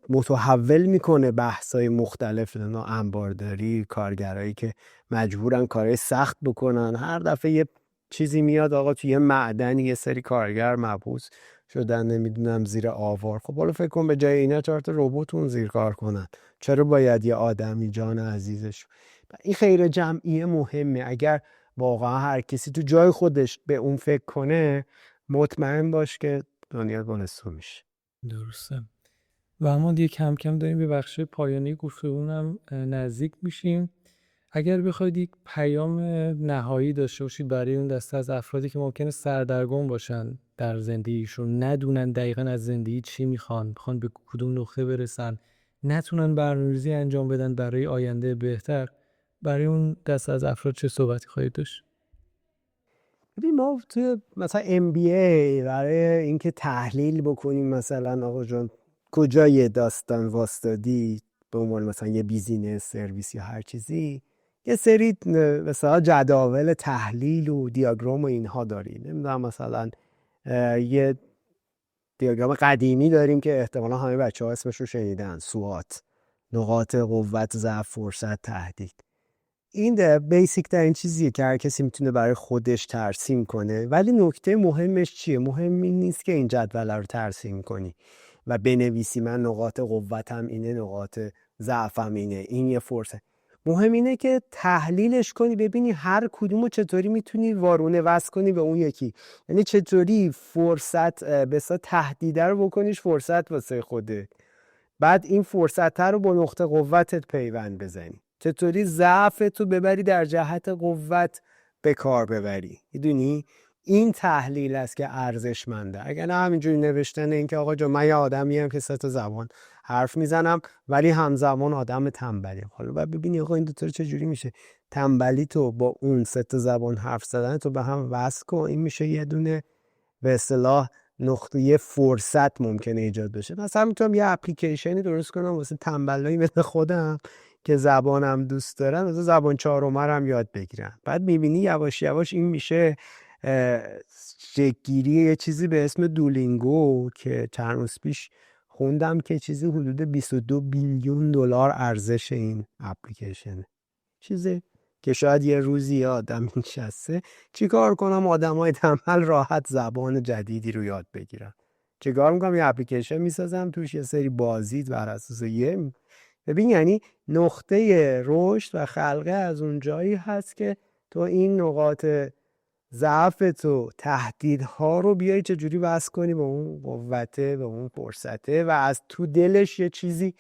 متحول میکنه بحثای مختلف، انبارداری، کارگرایی که مجبورن کارهای سخت بکنن. هر دفعه یه چیزی میاد آقا توی یه معدنی یه سری کارگر محبوس شدن، نمیدونم زیر آوار. خب حالا فکر کن به جای اینا 4 تا ربات اون زیر کار کنن، چرا باید یه آدمی جان عزیزش؟ این خیر جمعی مهمه. اگر واقعا هر کسی تو جای خودش به اون فکر کنه، مطمئن باش که دنیا گلستون میشه. درسته. و اما دیگه کم کم داریم به بخش پایانی گفتگومون نزدیک میشیم. اگر بخواید یک پیام نهایی داشته باشید برای اون دسته از افرادی که ممکنه سردرگم باشن در زندگیشون، ندونن دقیقاً از زندگی چی میخوان به کدوم نقطه برسن، نتونن برنامه‌ریزی انجام بدن برای آینده بهتر، برای اون دسته از افراد چه صحبتی خواهید داشت؟ ببین ما توی مثلا MBA برای اینکه تحلیل بکنیم مثلا آقا جان کجا یه داستان واسطادی به عنوان مثلا یه بیزینس، سرویس یا هر چیزی، یه سری مثلا جداول تحلیل و دیاگرام و اینها داریم. نمیدونم مثلا یه دیاگرام قدیمی داریم که احتمالا همه بچه‌ها اسمش رو شنیدن، سوات، نقاط قوت، ضعف، فرصت، تهدید. این بیسیک ترین چیزیه که هر کسی میتونه برای خودش ترسیم کنه. ولی نکته مهمش چیه؟ مهم این نیست که این جدول رو ترسیم کنی و بنویسی من نقاط قوتم اینه، نقاط ضعفم اینه، این یه فرصت. مهم اینه که تحلیلش کنی، ببینی هر کدومو چطوری میتونی وارونه وصل کنی به اون یکی. یعنی چطوری فرصت بسا تهدیده رو بکنیش فرصت واسه خودت، بعد این فرصت رو با نقطه قوتت پیوند بزنی، چطوری ضعف تو ببری در جهت قوت به کار ببری. میدونی این تحلیل است که ارزشمنده. اگر نه همینجوری نوشتن این که آقا جان من یه آدمیم که 3 تا زبان حرف میزنم ولی همزمان آدم تنبلیم. حالا باید ببینی آقا این دو تا چجوری میشه تنبلی تو با اون 3 تا زبان حرف زدن تو به هم وصل کن. این میشه یه دونه به اصطلاح نقطه فرصت ممکنه ایجاد بشه. مثلا میتونم یه اپلیکیشنی درست کنم واسه تنبلایی مثل خودم که زبانم دوست دارن، مثلا زبان 4 هم یاد بگیرم. بعد میبینی یواش یواش این میشه شکل‌گیری یه چیزی به اسم دولینگو که چند روز پیش خوندم که چیزی حدود 22 بیلیون دلار ارزش این اپلیکیشنه. چیزی که شاید یه روزی یه آدم نشسته چیکار کنم آدمای تنبل راحت زبان جدیدی رو یاد بگیرن. چیکار میکنم؟ یه اپلیکیشن میسازم توش یه سری بازی بر اساس یه ببین. یعنی نقطه رشد و خلقه از اون جایی هست که تو این نقاط ضعف تو، تهدیدها رو بیای چجوری وصل کنی به اون قوته، به اون فرصته و از تو دلش یه چیزی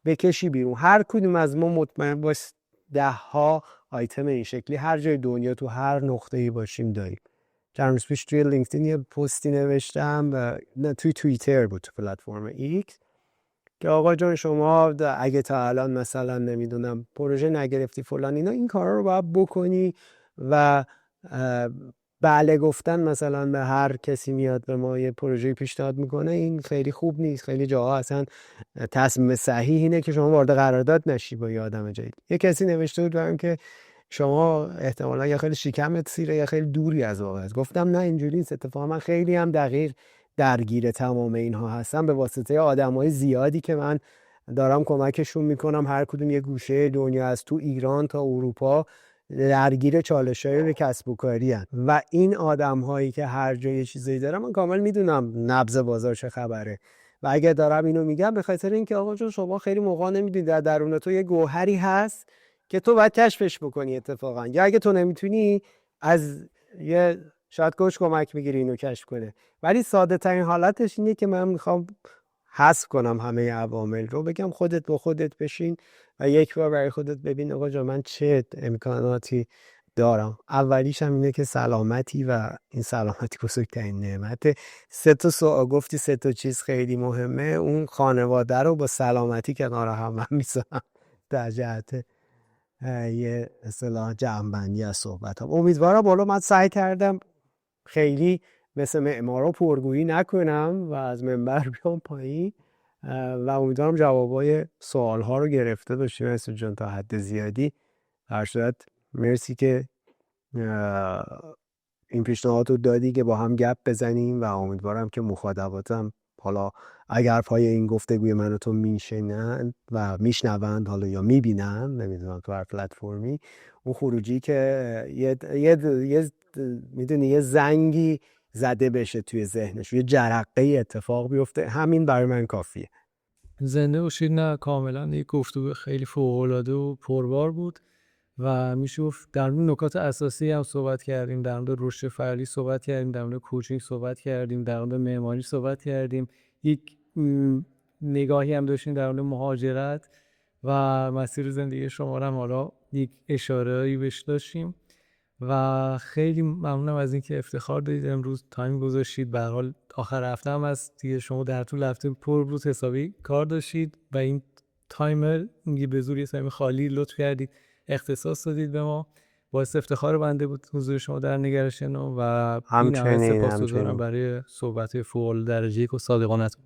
بکشی بیرون. هر کدوم از ما مطمئن باش 10 آیتم این شکلی هر جای دنیا تو هر نقطه‌ای باشیم داریم. چند روز پیش توی لینکدین یه پستی نوشتم، نه توی توییتر بود، تو پلتفرم ایکس، که آقا جان شما اگه تا الان مثلا نمیدونم پروژه نگرفتی فلان اینا، این کارا رو باید بکنی و بله گفتن مثلا به هر کسی میاد به ما یه پروژه پیشنهاد میکنه این خیلی خوب نیست. خیلی جاها اصلا تصمیم صحیح اینه که شما وارد قرارداد نشی با یه آدم جدید. یه کسی نوشته بود برام که شما احتمالا یا خیلی شکمت سیره یا خیلی دوری از واقعیت. گفتم نه اینجوری نیست. اتفاقا من خیلی هم دقیق درگیر تمام اینها هستم به واسطه آدمای زیادی که من دارم کمکشون میکنم، هر کدوم یه گوشه دنیا، از تو ایران تا اروپا درگیر چالش‌های کسب و کاری هن. و این آدم‌هایی که هر جای یه چیزایی دارن، من کامل میدونم نبض بازار چه خبره و اگه دارم اینو میگم به خاطر اینکه آقا جون شما خیلی موقع نمیدونی در درون تو یه گوهری هست که تو باید کشفش بکنی اتفاقا، یا اگه تو نمیتونی از یه شاید کوچ کمک میگیری اینو کشف کنه. ولی ساده ترین حالتش اینه که من میخوام حذف کنم همه عوامل رو، بگم خودت با خودت بشین و یک بار برای خودت ببین آقا جان من چه امکاناتی دارم. اولیش هم اینه که سلامتی و این سلامتی بزرگترین نعمته. گفتی 3 چیز خیلی مهمه. اون خانواده رو با سلامتی کنار هم میذارم در جهت یه اصطلاح جمع‌بندی از صحبتام. امیدوارم بالا من سعی کردم خیلی مثل معمارا پرگویی نکنم و از منبر بیام پایین و امیدوارم جوابای سوال‌ها رو گرفته باشیم مسعود جان تا حد زیادی. هر صورت مرسی که این پیشنهاد رو دادی که با هم گپ بزنیم و امیدوارم که مخاطباتم حالا اگر پای این گفتگوی من و تو میشنن و میشنوند حالا یا میبینن، نمیدونم تو هر پلتفرمی، اون خروجی که یه میدونی یه زنگی زده بشه توی ذهنش، یه جرقه اتفاق بیفته، همین برای من کافیه. زنده باشید. نه کاملا یک گفتگو خیلی فوق‌العاده و پربار بود و میشه گفت در مورد نکات اساسی هم صحبت کردیم، در مورد رشد فردی صحبت کردیم، در مورد کوچینگ صحبت کردیم، در مورد معماری صحبت کردیم، یک نگاهی هم داشتیم در مورد مهاجرت و مسیر زندگی شما رو هم حالا یک اشاره‌ای بهش داشتیم و خیلی ممنونم از اینکه افتخار دادید امروز تایم گذاشتید. به هر حال آخر هفته هم از دیگه، شما در طول هفته پر روز حسابی کار داشتید و این تایمر میگه به زور یه تایم خالی لطف کردید اختصاص دادید به ما. باعث افتخار بنده بود حضور شما در نگرش نو و بی‌نهایت سپاسگزارم برای صحبت فوق درجه یک و صادقانه‌تون.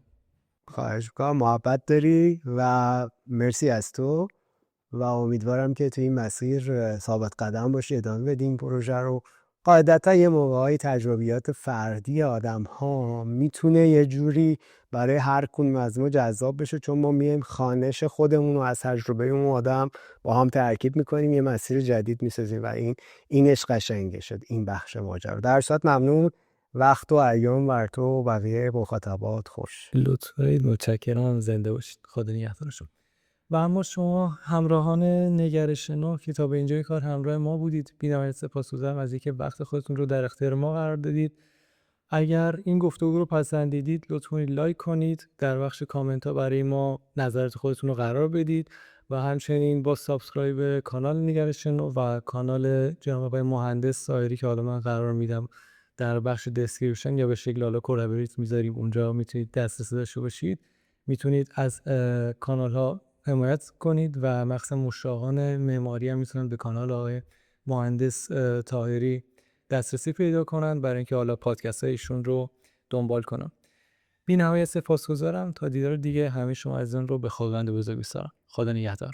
خواهش می‌کنم. محبت داری و مرسی از تو و امیدوارم که تو این مسیر ثابت قدم باشی، ادامه بدیم پروژه رو. قاعدتا یه موقعی تجربیات فردی آدم ها میتونه یه جوری برای هر کدوم از ما جذاب بشه، چون ما میایم خانش خودمون رو از تجربه اون آدم با هم ترکیب میکنیم، یه مسیر جدید میسازیم و اینش قشنگه شد این بخش ماجرا. در صورت ممنون، وقت و ایام بر تو و بقیه مخاطبات خوش. لطف دارید. متشکرم. زنده باشید. خدا نگهدارتون. و اما شما همراهان نگرش نو که تا به اینجای کار همراه ما بودید، بی‌نهایت سپاسگزارم از اینکه وقت خودتون رو در اختیار ما قرار دادید. اگر این گفتگو رو پسندیدید لطفاً لایک کنید، در بخش کامنت ها برای ما نظرات خودتون رو قرار بدید و همچنین با سابسکرایب کانال نگرش نو و کانال جناب آقای مهندس سایری که حالا من قرار میدم در بخش دسکریپشن یا به شکل حالا کلابریت میذاریم، اونجا میتونید دسترسی داشته باشید. میتونید از کانال ها حمایت کنید و مخصوصا مشتاقان معماری هم میتونن به کانال آقای مهندس طاهری دسترسی پیدا کنن برای اینکه حالا پادکست هایشون رو دنبال کنن. بی‌نهایت سپاسگزارم. تا دیدار دیگه همه شما عزیزان رو به خداوند بزرگ می‌سپارم. خدا نگهدار.